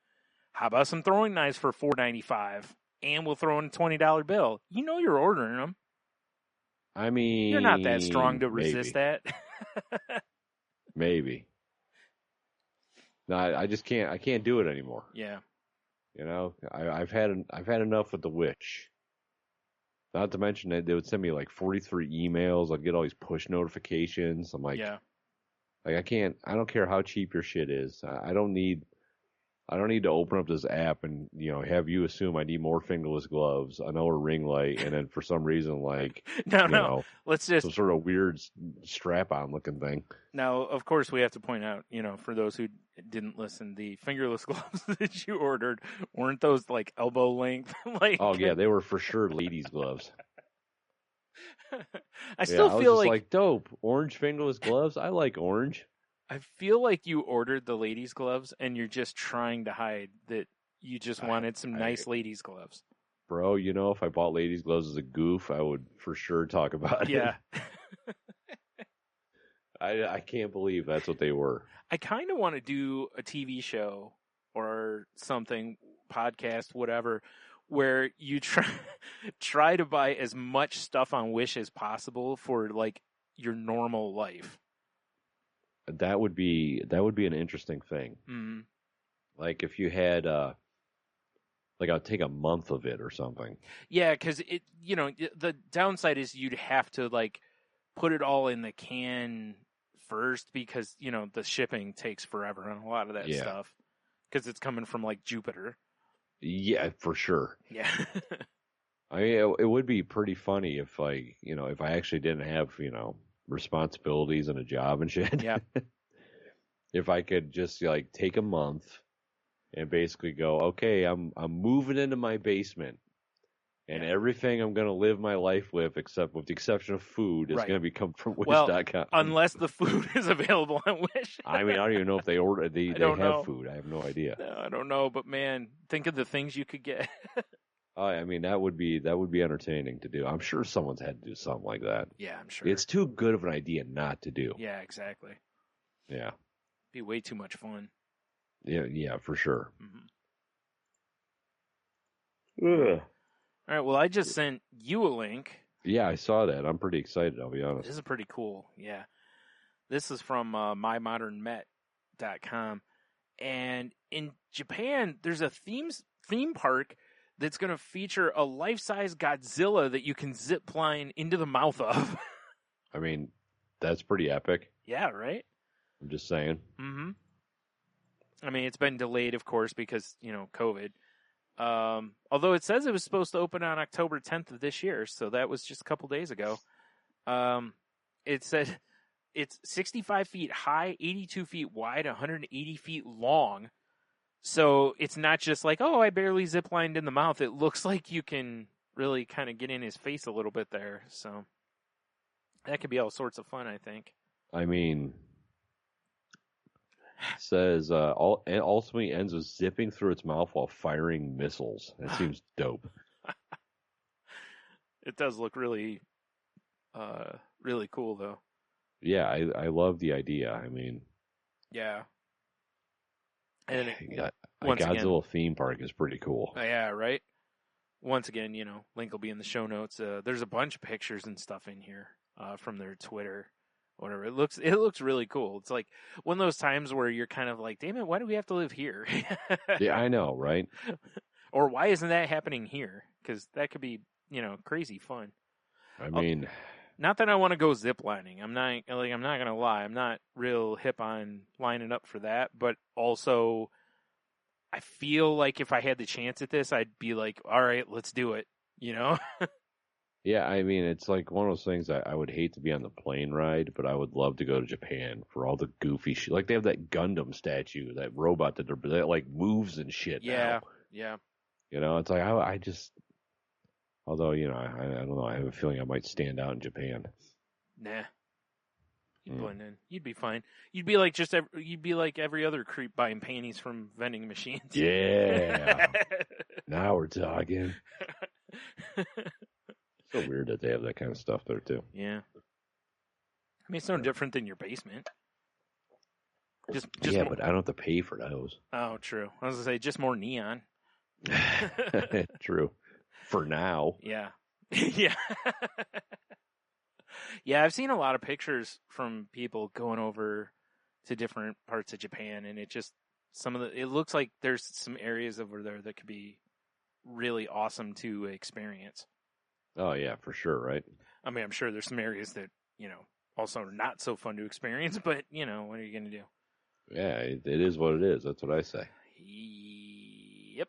How about some throwing knives for $4.95, and we'll throw in a $20 bill? You know you're ordering them. I mean, You're not that strong to resist that." Maybe. No, I just can't. I can't do it anymore. Yeah. I've had enough with the Wish. Not to mention that they would send me like 43 emails. I'd get all these push notifications. I'm like, Yeah. Like I can't. I don't care how cheap your shit is. I don't need to open up this app and have you assume I need more fingerless gloves, another ring light, and then for some reason no. Let's just some sort of weird strap-on looking thing. Now, of course, we have to point out, for those who didn't listen, the fingerless gloves that you ordered weren't those like elbow length. Oh yeah, they were for sure ladies' gloves. I still feel like dope. Orange fingerless gloves. I like orange. I feel like you ordered the ladies' gloves and you're just trying to hide that you just wanted some nice ladies' gloves. Bro, if I bought ladies' gloves as a goof, I would for sure talk about it. Yeah. I can't believe that's what they were. I kind of want to do a TV show or something, podcast, whatever, where you try to buy as much stuff on Wish as possible for like your normal life. That would be an interesting thing. Mm-hmm. Like if you had like I'll take a month of it or something. Yeah, because the downside is you'd have to like put it all in the can first because the shipping takes forever on a lot of that stuff because it's coming from like Jupiter. Yeah, for sure. Yeah. I mean, it would be pretty funny if if I actually didn't have responsibilities and a job and shit. Yeah. If I could just like take a month and basically go, okay, I'm moving into my basement, and everything I'm going to live my life with, except with the exception of food, is going to come from Wish.com. Unless the food is available on Wish. I mean, I don't even know if they order. They have food. I have no idea. No, I don't know, but man, think of the things you could get. I mean, that would be entertaining to do. I'm sure someone's had to do something like that. Yeah, I'm sure. It's too good of an idea not to do. Yeah, exactly. Yeah. Be way too much fun. Yeah, for sure. Mm-hmm. All right, well, I just sent you a link. Yeah, I saw that. I'm pretty excited, I'll be honest. This is pretty cool, yeah. This is from mymodernmet.com. And in Japan, there's a theme park that's going to feature a life-size Godzilla that you can zip line into the mouth of. I mean, that's pretty epic. Yeah, right? I'm just saying. Mm-hmm. I mean, it's been delayed, of course, because, COVID. Although it says it was supposed to open on October 10th of this year, so that was just a couple days ago. It said it's 65 feet high, 82 feet wide, 180 feet long. So it's not just like, oh, I barely ziplined in the mouth. It looks like you can really kind of get in his face a little bit there. So that could be all sorts of fun, I think. I mean, it says ultimately ends with zipping through its mouth while firing missiles. That seems dope. It does look really, really cool, though. Yeah, I love the idea. I mean, yeah. And Godzilla theme park is pretty cool. Yeah, right? Once again, link will be in the show notes. There's a bunch of pictures and stuff in here from their Twitter, whatever. It looks really cool. It's like one of those times where you're kind of like, damn it, why do we have to live here? Yeah, I know, right? Or why isn't that happening here? Because that could be, crazy fun. I mean... Not that I want to go ziplining. I'm not gonna lie. I'm not real hip on lining up for that. But also, I feel like if I had the chance at this, I'd be like, all right, let's do it. Yeah, I mean, it's like one of those things I would hate to be on the plane ride, but I would love to go to Japan for all the goofy shit. Like they have that Gundam statue, that robot that like moves and shit. Yeah, now. Yeah. It's like I just. Although, I don't know. I have a feeling I might stand out in Japan. Nah. You'd blend in. You'd be fine. You'd be like every other creep buying panties from vending machines. Yeah. Now we're talking. So weird that they have that kind of stuff there too. Yeah. I mean, it's no different than your basement. Just yeah, more... but I don't have to pay for those. Oh, true. I was going to say, just more neon. True. For now. Yeah. Yeah. Yeah, I've seen a lot of pictures from people going over to different parts of Japan, and it just, it looks like there's some areas over there that could be really awesome to experience. Oh, yeah, for sure, right? I mean, I'm sure there's some areas that, also are not so fun to experience, but, what are you going to do? Yeah, it is what it is. That's what I say. Yep.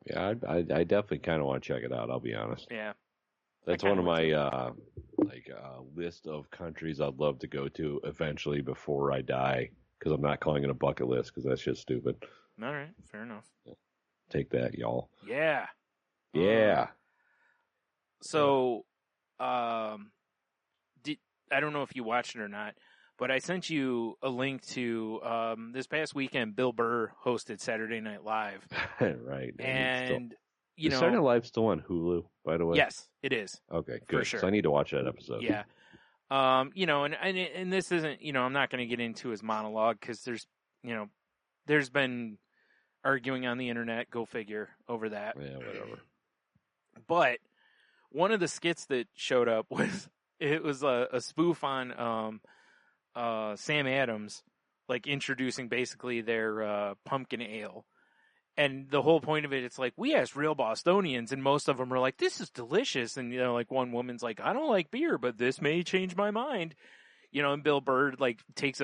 Yeah, I definitely kind of want to check it out, I'll be honest. Yeah. That's one of my, list of countries I'd love to go to eventually before I die, because I'm not calling it a bucket list, because that's just stupid. All right, fair enough. Take that, y'all. Yeah. Yeah. So, I don't know if you watched it or not, but I sent you a link to this past weekend. Bill Burr hosted Saturday Night Live, right? And is Saturday Night Live still on Hulu? By the way, yes, it is. Okay, good. For sure. So I need to watch that episode. Yeah. And this isn't, I'm not going to get into his monologue because there's been arguing on the internet. Go figure over that. Yeah, whatever. But one of the skits that showed up was a spoof on Sam Adams, like introducing basically their pumpkin ale. And the whole point of it, it's like, we asked real Bostonians, and most of them are like, this is delicious. And, like one woman's like, I don't like beer, but this may change my mind. And Bill Burr, like, takes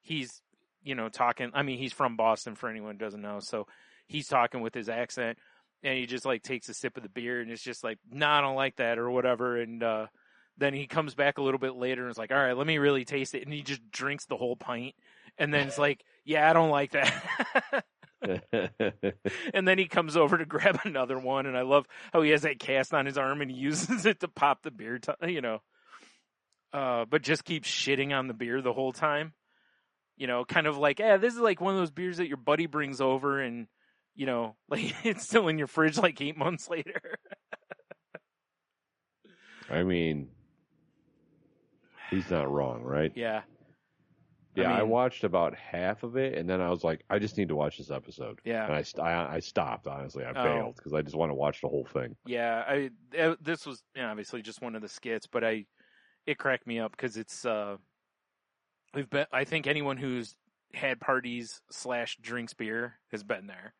he's, talking. I mean, he's from Boston for anyone who doesn't know. So he's talking with his accent, and he just, like, takes a sip of the beer, and it's just like, nah, I don't like that, or whatever. And then he comes back a little bit later and is like, all right, let me really taste it. And he just drinks the whole pint. And then it's like, yeah, I don't like that. And then he comes over to grab another one, and I love how he has that cast on his arm and he uses it to pop the beer, but just keeps shitting on the beer the whole time. Kind of like, this is like one of those beers that your buddy brings over, and like it's still in your fridge like 8 months later. I mean, he's not wrong, right? Yeah. Yeah, I watched about half of it, and then I was like, I just need to watch this episode. Yeah. And I stopped, honestly. I bailed, because I just want to watch the whole thing. Yeah, this was obviously just one of the skits, but it cracked me up, because it's, I think anyone who's had parties / drinks beer has been there.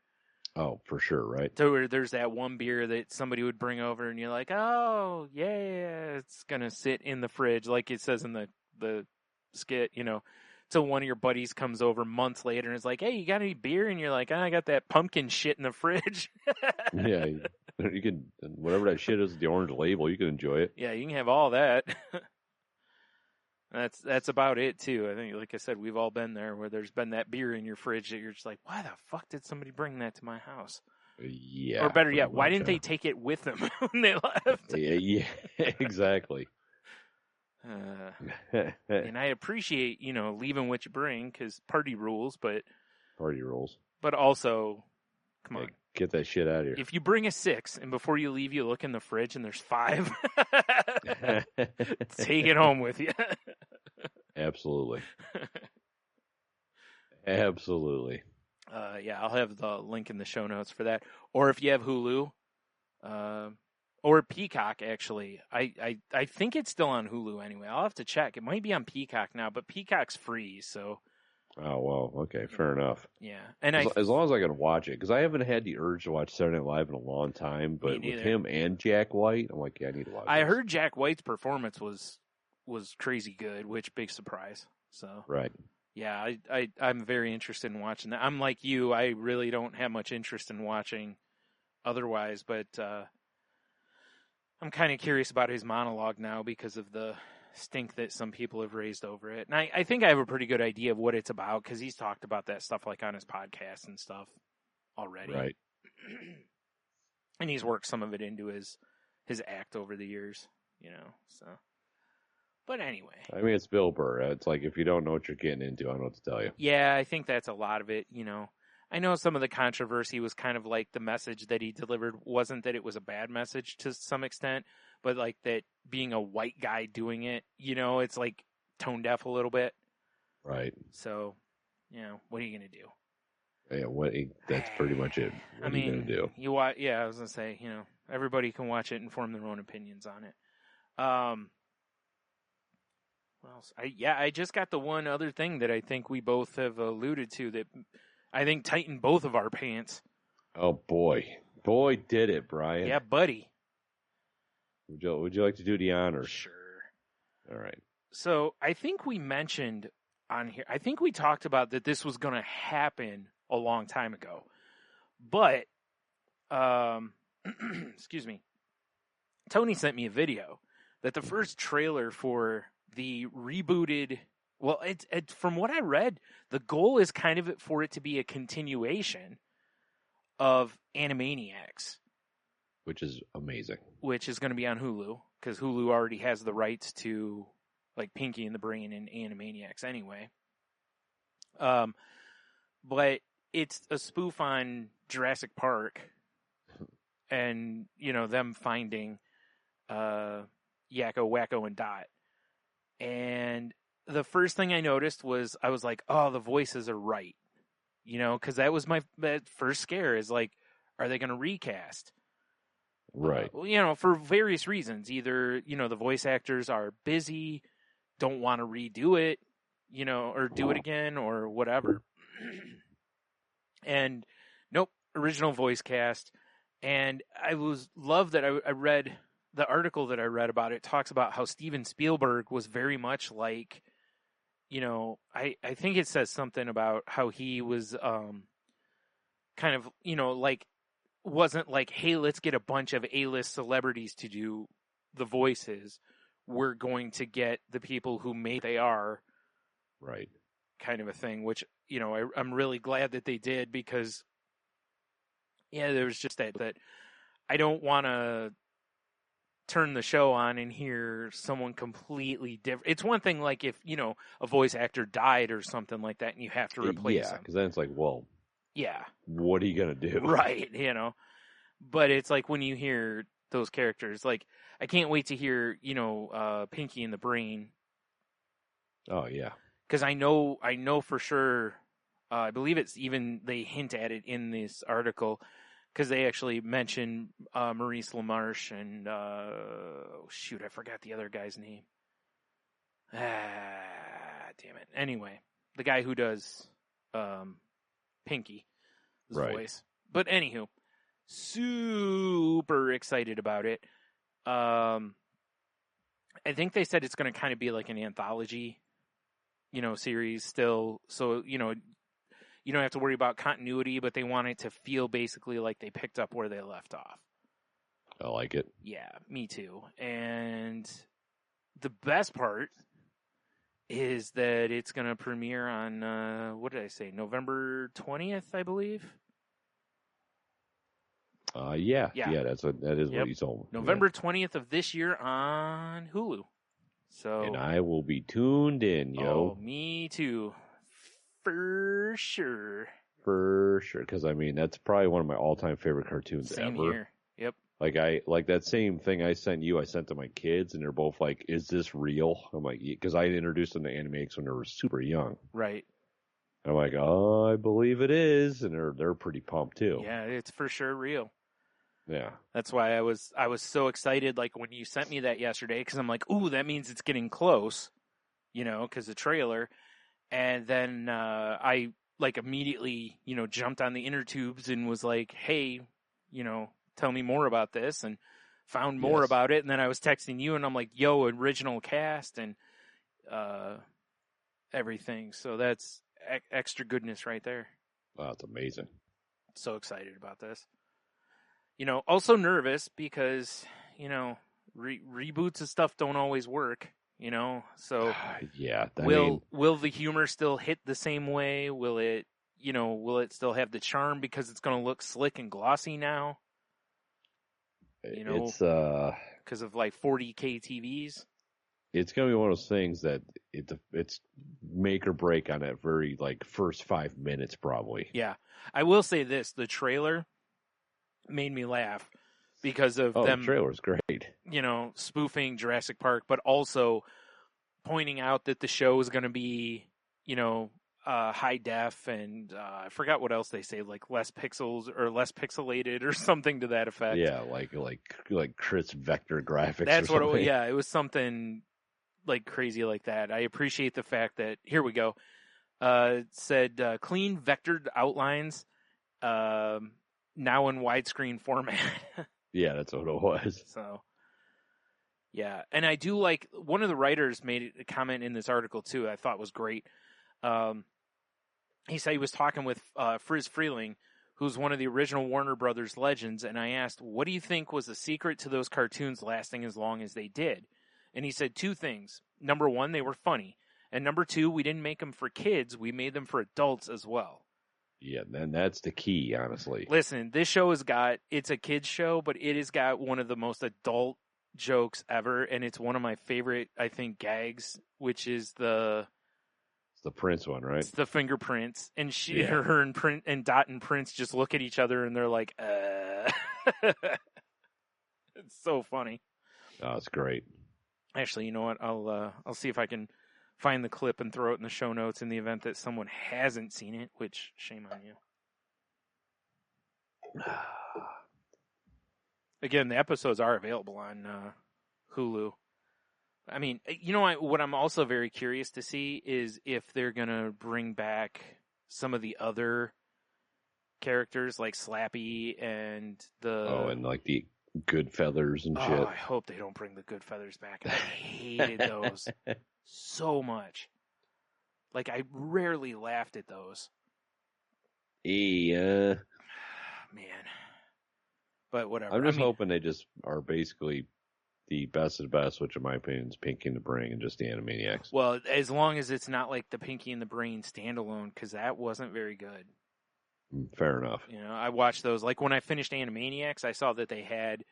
Oh, for sure, right? So there's that one beer that somebody would bring over, and you're like, oh, yeah, it's going to sit in the fridge, like it says in the skit, till one of your buddies comes over months later and is like, hey, you got any beer? And you're like, I got that pumpkin shit in the fridge. Yeah, you can, whatever that shit is, the orange label, you can enjoy it. Yeah, you can have all that. That's about it, too. I think, like I said, we've all been there where there's been that beer in your fridge that you're just like, why the fuck did somebody bring that to my house? Yeah. Or better yet, why didn't they take it with them when they left? Yeah, exactly. And I appreciate, leaving what you bring, because party rules, but also, come on. Get that shit out of here. If you bring a 6 and before you leave, you look in the fridge and there's 5, take it home with you. Absolutely. Absolutely. Yeah, I'll have the link in the show notes for that. Or if you have Hulu, or Peacock, actually. I think it's still on Hulu anyway. I'll have to check. It might be on Peacock now, but Peacock's free, so. Oh, well, okay, fair enough. Yeah. And as long as I can watch it, because I haven't had the urge to watch Saturday Night Live in a long time, but with him and Jack White, I'm like, yeah, I need to watch I this. heard Jack White's performance was crazy good, which big surprise. So. Right. Yeah, I'm very interested in watching that. I'm like you, I really don't have much interest in watching otherwise, but I'm kind of curious about his monologue now because of the stink that some people have raised over it. And I think I have a pretty good idea of what it's about, because he's talked about that stuff like on his podcast and stuff already. Right. And he's worked some of it into his act over the years, so. But anyway. I mean, it's Bill Burr. It's like, if you don't know what you're getting into, I don't know what to tell you. Yeah, I think that's a lot of it, I know some of the controversy was kind of like the message that he delivered wasn't that it was a bad message to some extent, but like that being a white guy doing it, it's like tone deaf a little bit. Right. So, what are you going to do? Yeah, that's pretty much it. What are you going to do? I was going to say, everybody can watch it and form their own opinions on it. What else? I just got the one other thing that I think we both have alluded to that I think tightened both of our pants. Oh, boy. Boy, did it, Brian. Yeah, buddy. Would you like to do the honors? Sure. All right. So I think we mentioned on here, I think we talked about that this was going to happen a long time ago. But, excuse me, Tony sent me a video that the first trailer for the rebooted, well, it's from what I read, the goal is kind of for it to be a continuation of Animaniacs. Which is amazing. Which is going to be on Hulu, because Hulu already has the rights to, like, Pinky and the Brain and Animaniacs anyway. But it's a spoof on Jurassic Park and, them finding Yakko, Wacko, and Dot. And the first thing I noticed was, I was like, oh, the voices are right. Because that was my first scare is like, are they going to recast? Right. For various reasons. Either, the voice actors are busy, don't want to redo it, or do it again or whatever. And nope, original voice cast. And I love that I read the article that I read about it talks about how Steven Spielberg was very much like, I think it says something about how he was kind of, like, wasn't like, hey, let's get a bunch of A-list celebrities to do the voices. We're going to get the people who they are. Right. Kind of a thing, which, I'm really glad that they did because, there was just that I don't want to turn the show on and hear someone completely different. It's one thing, like, if, a voice actor died or something like that and you have to replace them. Yeah, because then it's like, well, yeah, what are you going to do? Right, But it's like when you hear those characters, like, I can't wait to hear, Pinky and the Brain. Oh, yeah. Because I know for sure, I believe it's even, they hint at it in this article, because they actually mention Maurice LaMarche and, I forgot the other guy's name. Damn it. Anyway, the guy who does Pinky, his voice. But anywho, super excited about it. I think they said it's going to kind of be like an anthology, series still. So, you don't have to worry about continuity, but they want it to feel basically like they picked up where they left off. I like it. Yeah, me too. And the best part is that it's going to premiere on, what did I say, November 20th, I believe? Yeah, that is what you told me. November 20th of this year on Hulu. So, and I will be tuned in, yo. Oh, me too. For sure. For sure, because that's probably one of my all-time favorite cartoons Same ever. Here. Yep. Like that same thing I sent you, I sent to my kids, and they're both like, "Is this real?" I'm like, because I introduced them to Animaniacs when they were super young. Right. And I'm like, "Oh, I believe it is," and they're pretty pumped too. Yeah, it's for sure real. Yeah. That's why I was so excited, like, when you sent me that yesterday, because I'm like, ooh, that means it's getting close, because the trailer. And then I, like, immediately, jumped on the inner tubes and was like, hey, tell me more about this, and found more about it. And then I was texting you, and I'm like, yo, original cast and everything. So that's extra goodness right there. Wow, it's amazing. So excited about this. Also nervous because, reboots and stuff don't always work, so yeah. Will the humor still hit the same way? Will it still have the charm because it's going to look slick and glossy now? It's because of like 40K TVs. It's going to be one of those things that it's make or break on that very like first 5 minutes probably. Yeah. I will say this, the trailer made me laugh because of the them, trailer's great. spoofing Jurassic Park, but also pointing out that the show is going to be, high def, and I forgot what else they say, like less pixels or less pixelated or something to that effect. Yeah, like crisp vector graphics. That's or what. something. It was something like crazy like that. I appreciate the fact that here we go. It said clean vectored outlines, now in widescreen format. Yeah, that's what it was. So. Yeah, and I do like, one of the writers made a comment in this article too. I thought was great. He said he was talking with Friz Freeling, who's one of the original Warner Brothers legends, and I asked, what do you think was the secret to those cartoons lasting as long as they did? And he said two things. Number one, they were funny. And number two, we didn't make them for kids. We made them for adults as well. Yeah, then that's the key, honestly. Listen, this show it's a kids show, but it has got one of the most adult jokes ever, and it's one of my favorite, I think, gags, which is It's the Prince one, right? It's the fingerprints, and her and Dot and Prince just look at each other and they're like, It's so funny. Oh, it's great. Actually, you know what? I'll see if I can find the clip and throw it in the show notes in the event that someone hasn't seen it, which shame on you. Again, the episodes are available on Hulu. I mean, what I'm also very curious to see is if they're going to bring back some of the other characters like Slappy and and like the Good Feathers and shit. I hope they don't bring the Good Feathers back. I hated those so much. Like, I rarely laughed at those. Yeah. Man. But whatever. I'm just hoping they just are basically the best of the best, which in my opinion is Pinky and the Brain and just the Animaniacs. Well, as long as it's not like the Pinky and the Brain standalone, because that wasn't very good. Fair enough. I watched those. Like, when I finished Animaniacs, I saw that they had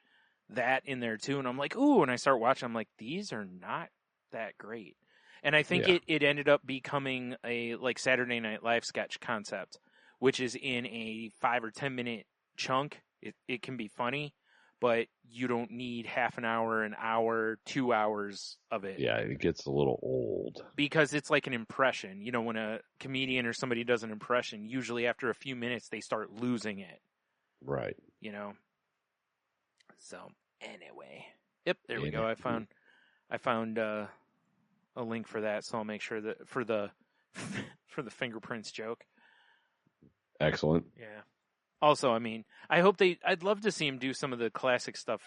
that in there too, and I'm like, ooh, and I start watching, I'm like, these are not that great. And I think it ended up becoming a, like, Saturday Night Live sketch concept, which is in a 5 or 10 minute chunk. It can be funny, but you don't need half an hour, 2 hours of it. Yeah, it gets a little old. Because it's like an impression. When a comedian or somebody does an impression, usually after a few minutes they start losing it. Right. So, anyway. Yep, there we go. I found a link for that, so I'll make sure that for the fingerprints joke. Excellent. Yeah. Also, I mean, I'd love to see him do some of the classic stuff,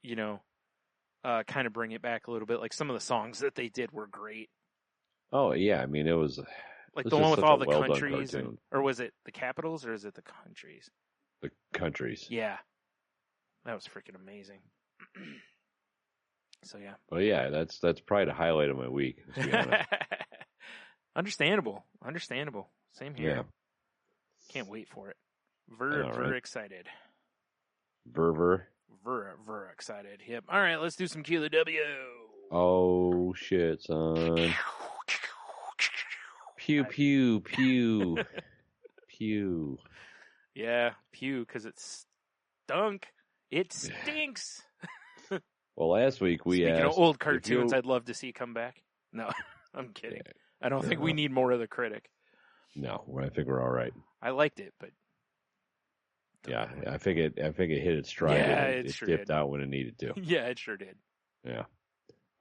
kind of bring it back a little bit. Like, some of the songs that they did were great. Oh, yeah. I mean, it was... Like the one with all the countries, or was it the capitals, or is it the countries? The countries. Yeah. That was freaking amazing. So, yeah. Well, yeah, that's probably the highlight of my week, to be honest. Understandable. Same here. Yeah. Can't wait for it. Very excited. Ver excited. Yep. All right, let's do some Q the W. Oh, shit, son. Pew, pew, pew. Pew. Yeah, pew, because it stunk. It stinks. Well, last week we Speaking asked... of old cartoons I'd love to see come back. No, I'm kidding. Yeah, I don't think we need more of the critic. No, I think we're all right. I liked it, but... Yeah, I think it hit its stride. Yeah, it sure dipped did. out when it needed to. Yeah, it sure did. Yeah.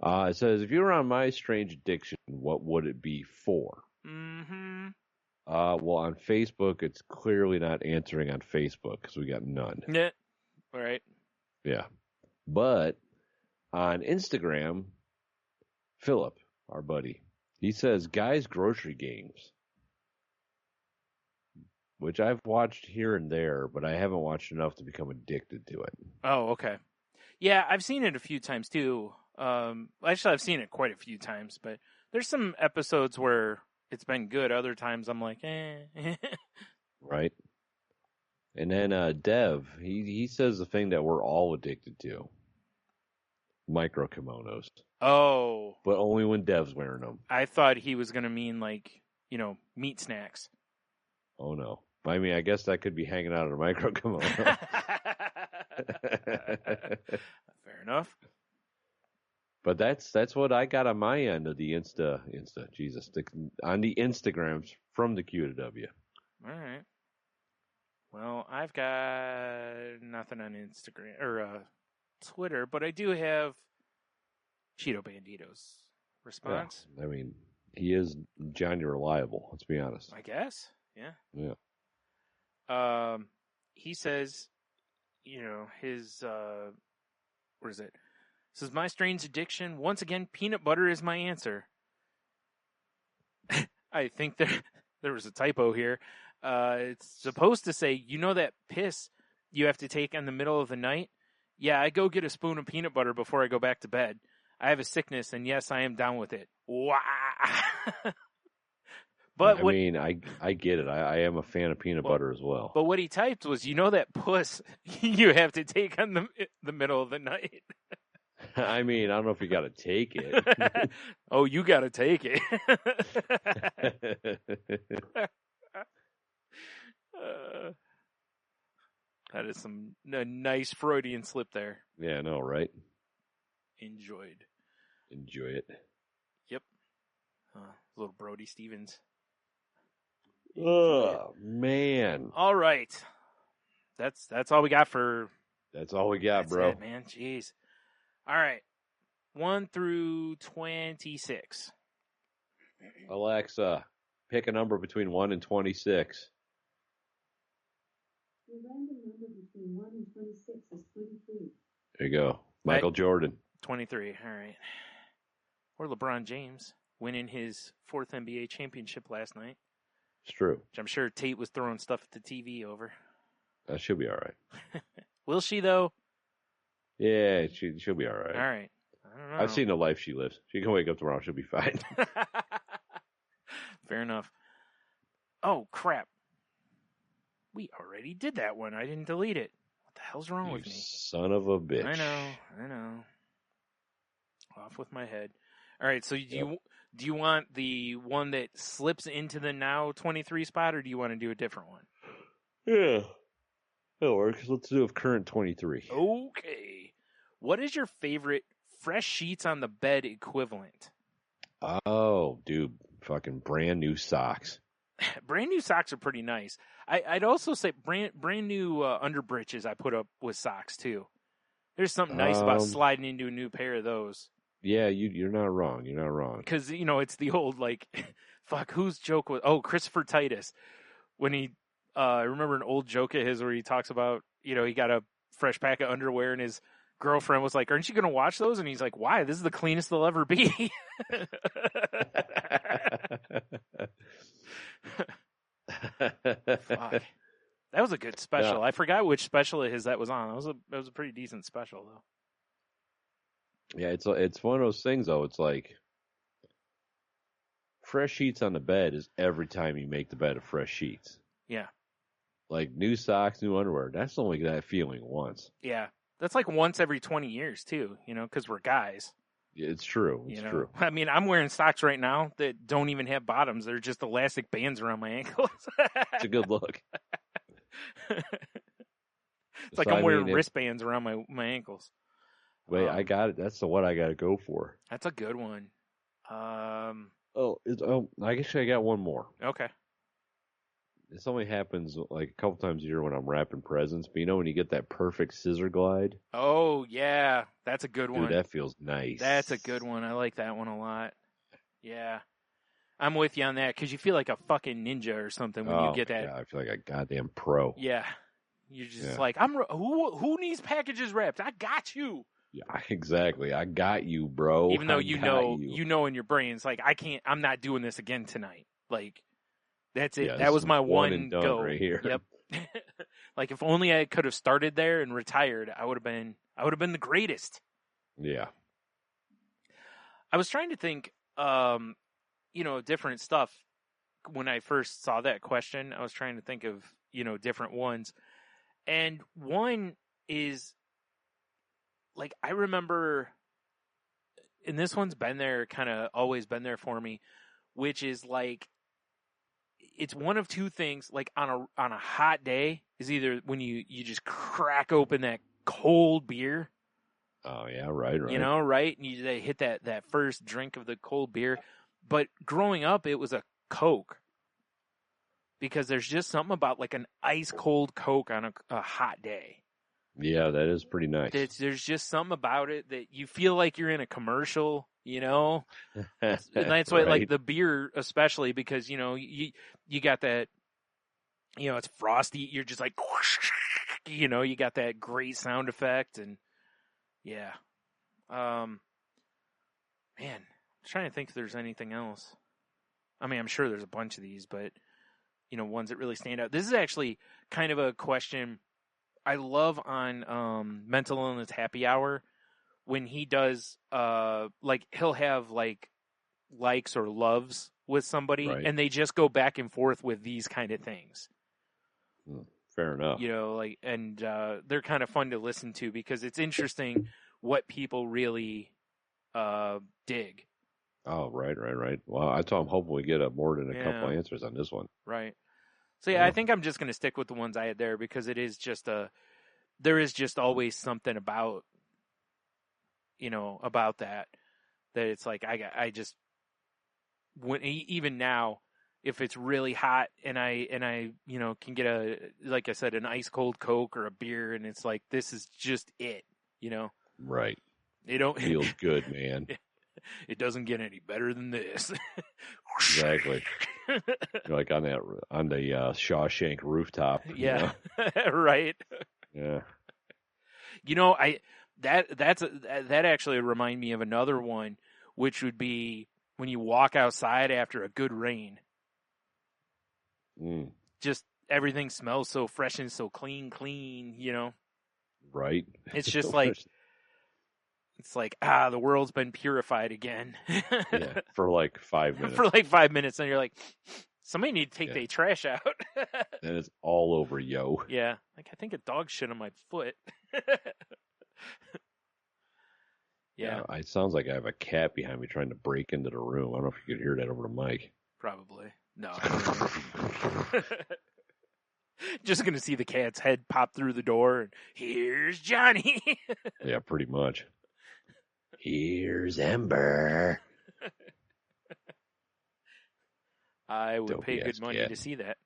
It says, if you were on My Strange Addiction, what would it be for? Mm-hmm. Well, on Facebook, it's clearly not answering on Facebook because we got none. Yeah. All right. Yeah. But on Instagram, Philip, our buddy, he says, Guys Grocery Games. Which I've watched here and there, but I haven't watched enough to become addicted to it. Oh, okay. Yeah, I've seen it a few times too. Actually, I've seen it quite a few times, but there's some episodes where it's been good. Other times I'm like, eh. Right. And then Dev, he says the thing that we're all addicted to. Micro kimonos. Oh. But only when Dev's wearing them. I thought he was going to mean like, meat snacks. Oh, no. I mean, I guess that could be hanging out in a micro kimono. Fair enough. But that's what I got on my end of the on the Instagrams from the QW. All right. Well, I've got nothing on Instagram or Twitter, but I do have Cheeto Bandito's response. Yeah, I mean, he is Johnny Reliable. Let's be honest. I guess. Yeah. Yeah. He says, his what is it? Says my strange addiction. Once again, peanut butter is my answer. I think there was a typo here. It's supposed to say, that piss you have to take in the middle of the night? Yeah, I go get a spoon of peanut butter before I go back to bed. I have a sickness, and yes, I am down with it. Wow. But I get it. I am a fan of peanut butter as well. But what he typed was, that puss you have to take on the middle of the night. I mean, I don't know if you got to take it. Oh, you got to take it. That is a nice Freudian slip there. Yeah, I know, right? Enjoy it. Yep. Little Brody Stevens. Oh, man. All right. That's all we got for... That's all we got, bro. It, man. Jeez. All right. 1 through 26. Alexa, pick a number between 1 and 26. The random number between 1 and 26 is 23. There you go. Michael Jordan. 23. All right. Or LeBron James winning his 4th NBA championship last night. It's true. Which I'm sure Tate was throwing stuff at the TV over. That should be all right. Will she, though? Yeah, she'll be all right. All right. I don't know. I've seen the life she lives. She can wake up tomorrow. She'll be fine. Fair enough. Oh, crap. We already did that one. I didn't delete it. What the hell's wrong with me? Son of a bitch. I know. Off with my head. All right, so do you want the one that slips into the now 23 spot, or do you want to do a different one? Yeah. That'll work. Let's do a current 23. Okay. What is your favorite fresh sheets on the bed equivalent? Oh, dude. Fucking brand new socks. Brand new socks are pretty nice. I'd also say brand new underbreeches I put up with socks, too. There's something nice about sliding into a new pair of those. Yeah, you're not wrong. You're not wrong. Because, it's the old, whose joke was... Oh, Christopher Titus. When he... I remember an old joke of his where he talks about, he got a fresh pack of underwear and his girlfriend was like, aren't you going to watch those? And he's like, why? This is the cleanest they'll ever be. Fuck. That was a good special. Yeah. I forgot which special of his that was on. That was a pretty decent special, though. Yeah, it's one of those things, though. It's like fresh sheets on the bed is every time you make the bed of fresh sheets. Yeah. Like new socks, new underwear. That's only that feeling once. Yeah. That's like once every 20 years, too, because we're guys. It's true. It's true. I mean, I'm wearing socks right now that don't even have bottoms. They're just elastic bands around my ankles. It's a good look. It's like I'm wearing wristbands around my ankles. Wait, I got it. That's the one I got to go for. That's a good one. I guess I got one more. Okay. This only happens like a couple times a year when I'm wrapping presents. But when you get that perfect scissor glide? Oh, yeah. That's a good one. Dude, that feels nice. That's a good one. I like that one a lot. Yeah. I'm with you on that because you feel like a fucking ninja or something when you get that. Yeah, I feel like a goddamn pro. Yeah. You're just like, who needs packages wrapped? I got you. Yeah, exactly. I got you, bro. Even though you know in your brain, it's like, I'm not doing this again tonight. Like, that's it. Yeah, that was my one and done go right here. Yep. Like if only I could have started there and retired, I would have been the greatest. Yeah. I was trying to think, different stuff. When I first saw that question, I was trying to think of, different ones. And one is like, I remember, and this one's been there, kind of always been there for me, which is like, it's one of two things. Like on a hot day is either when you just crack open that cold beer. Oh yeah, right. You know, right? And they hit that first drink of the cold beer. But growing up, it was a Coke. Because there's just something about like an ice cold Coke on a hot day. Yeah, that is pretty nice. There's just something about it that you feel like you're in a commercial, you know? And that's why, like, the beer especially, because, you know, you got that, you know, it's frosty. You're just like, you know, you got that great sound effect. And, yeah. Man, I'm trying to think if there's anything else. I mean, I'm sure there's a bunch of these, but, you know, ones that really stand out. This is actually kind of a question I love on Mental Illness Happy Hour when he does, like, he'll have, like, likes or loves with somebody, and they just go back and forth with these kind of things. Fair enough. You know, like, and they're kind of fun to listen to because it's interesting what people really dig. Oh, right. Well, I'm hoping we get more than a couple answers on this one. Right. So, yeah, I think I'm just going to stick with the ones I had there because it is just there is just always something about, you know, about that it's like, I just, when, even now, if it's really hot and I, you know, can get like I said, an ice cold Coke or a beer and it's like, this is just it, you know? Right. Feels good, man. It doesn't get any better than this. Exactly. Like on the Shawshank rooftop. Yeah. You know? Right. Yeah. You know, that actually remind me of another one, which would be when you walk outside after a good rain. Just everything smells so fresh and so clean, you know? Right. It's just like, the world's been purified again. Yeah, for like 5 minutes. For like 5 minutes, and you're like, somebody need to take their trash out. And it's all over, yo. Yeah. Like, I think a dog shit on my foot. Yeah. It sounds like I have a cat behind me trying to break into the room. I don't know if you could hear that over the mic. Probably. No. Just going to see the cat's head pop through the door, and here's Johnny. Yeah, pretty much. Here's Ember. I would pay good money to see that.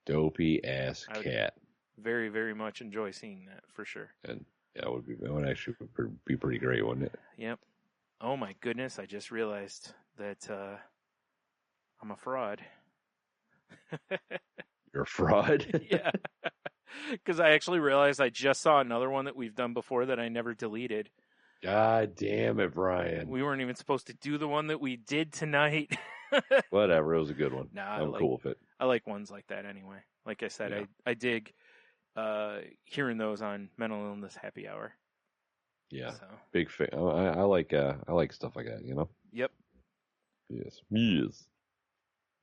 Dopey ass cat. Very, very much enjoy seeing that for sure. And that would actually be pretty great, wouldn't it? Yep. Oh my goodness! I just realized that I'm a fraud. You're a fraud? Yeah. Because I actually realized I just saw another one that we've done before that I never deleted. God damn it, Brian. We weren't even supposed to do the one that we did tonight. Whatever, it was a good one. Nah, I'm cool with it. I like ones like that anyway. Like I said, I dig hearing those on Mental Illness Happy Hour. Yeah, so. Big fan. I like stuff like that, you know? Yep. Yes.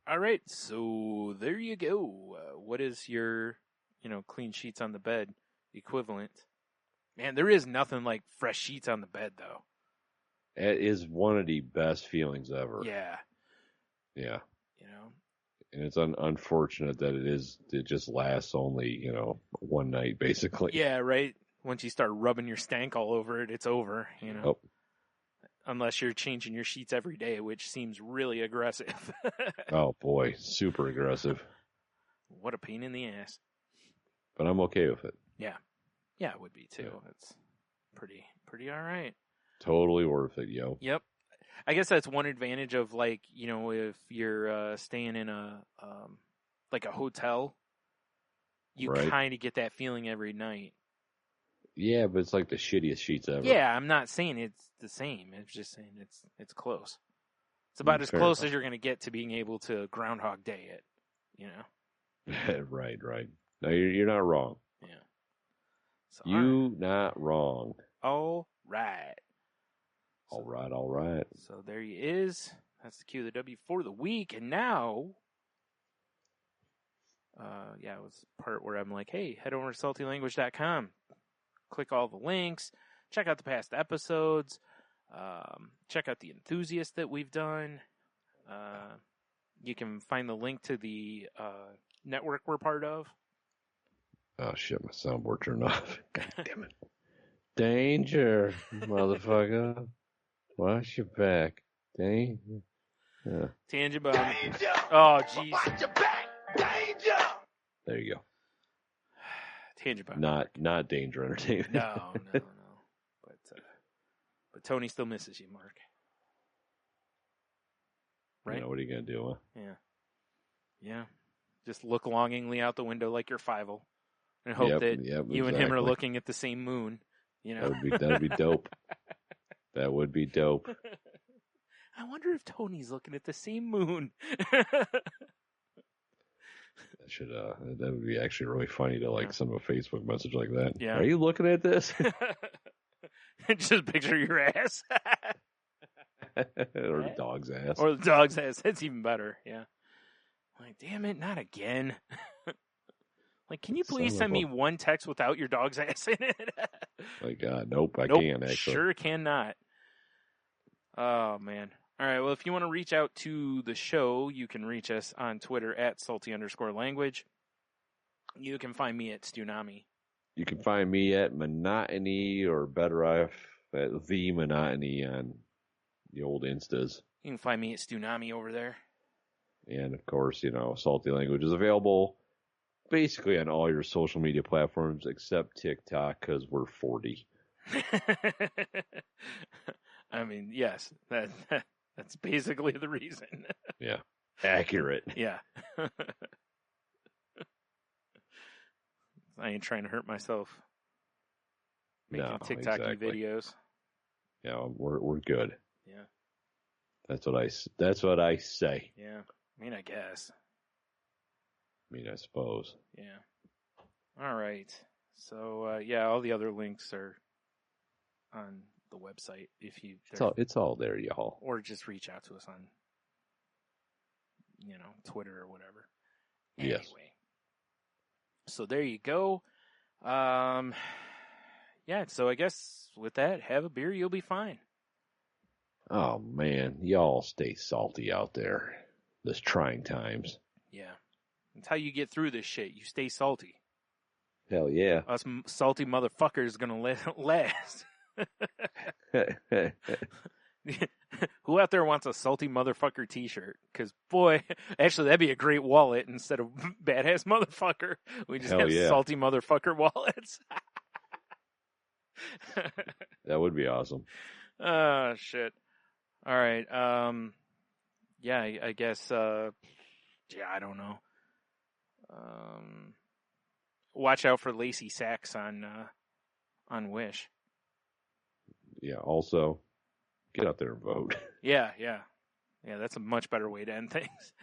All right, so there you go. What is your, clean sheets on the bed equivalent? Man, there is nothing like fresh sheets on the bed, though. It is one of the best feelings ever. Yeah. Yeah. And it's unfortunate that it just lasts only, one night, basically. Yeah, right? Once you start rubbing your stank all over it, it's over, Oh. Unless you're changing your sheets every day, which seems really aggressive. Oh, boy. Super aggressive. What a pain in the ass. But I'm okay with it. Yeah. Yeah, it would be, too. Yeah. It's pretty all right. Totally worth it, yo. Yep. I guess that's one advantage of, if you're staying in a hotel, you kind of get that feeling every night. Yeah, but it's like the shittiest sheets ever. Yeah, I'm not saying it's the same. It's just saying it's close. It's about as close as you're going to get to being able to Groundhog Day it, Right. No, you're not wrong. Yeah. So, right. Not wrong. All right. All right. So there he is. That's the Q, the W for the week. And now, it was the part where I'm like, hey, head over to saltylanguage.com. Click all the links. Check out the past episodes. Check out the enthusiasts that we've done. You can find the link to the network we're part of. Oh shit, my soundboard turned off. God damn it. Danger, motherfucker. Watch your back. Danger. Yeah. Tangent Bound. Oh, jeez. There you go. Tangent Bound. Not Danger Entertainment. No. But Tony still misses you, Mark. Right? You know, what are you going to do, huh? Yeah. Yeah. Just look longingly out the window like you're Fievel and hope that you and him are looking at the same moon. You know? That'd be dope. That would be dope. I wonder if Tony's looking at the same moon. That would be actually really funny to send a Facebook message like that. Yeah. Are you looking at this? Just picture your ass. Or the dog's ass. Or the dog's ass. That's even better. Yeah. Like, damn it, not again. Like, can you please send me one text without your dog's ass in it? Nope, I can't actually. Sure cannot. Oh, man. All right, well, if you want to reach out to the show, you can reach us on Twitter at @salty_language. You can find me at Stunami. You can find me at Monotony, or better off at The Monotony on the old Instas. You can find me at Stunami over there. And, of course, Salty Language is available basically on all your social media platforms except TikTok, because we're 40. I mean, yes, that's basically the reason. Yeah. Accurate. Yeah. I ain't trying to hurt myself making TikTok videos. Yeah, we're good. Yeah. That's what I say. Yeah. I mean, I guess. I suppose. Yeah. All right. So, all the other links are on the website if you. It's all there, y'all. Or just reach out to us on, Twitter or whatever. Yes. Anyway. So there you go. So I guess with that, have a beer, you'll be fine. Oh man, y'all stay salty out there. This trying times. Yeah. That's how you get through this shit. You stay salty. Hell yeah. Us salty motherfuckers gonna last. Who out there wants a salty motherfucker t-shirt? Because, boy, actually, that'd be a great wallet instead of badass motherfucker. We just have salty motherfucker wallets. That would be awesome. Oh, shit. All right. I guess, I don't know. Watch out for Lacy Sacks on Wish. Yeah, also, get out there and vote. Yeah, that's a much better way to end things.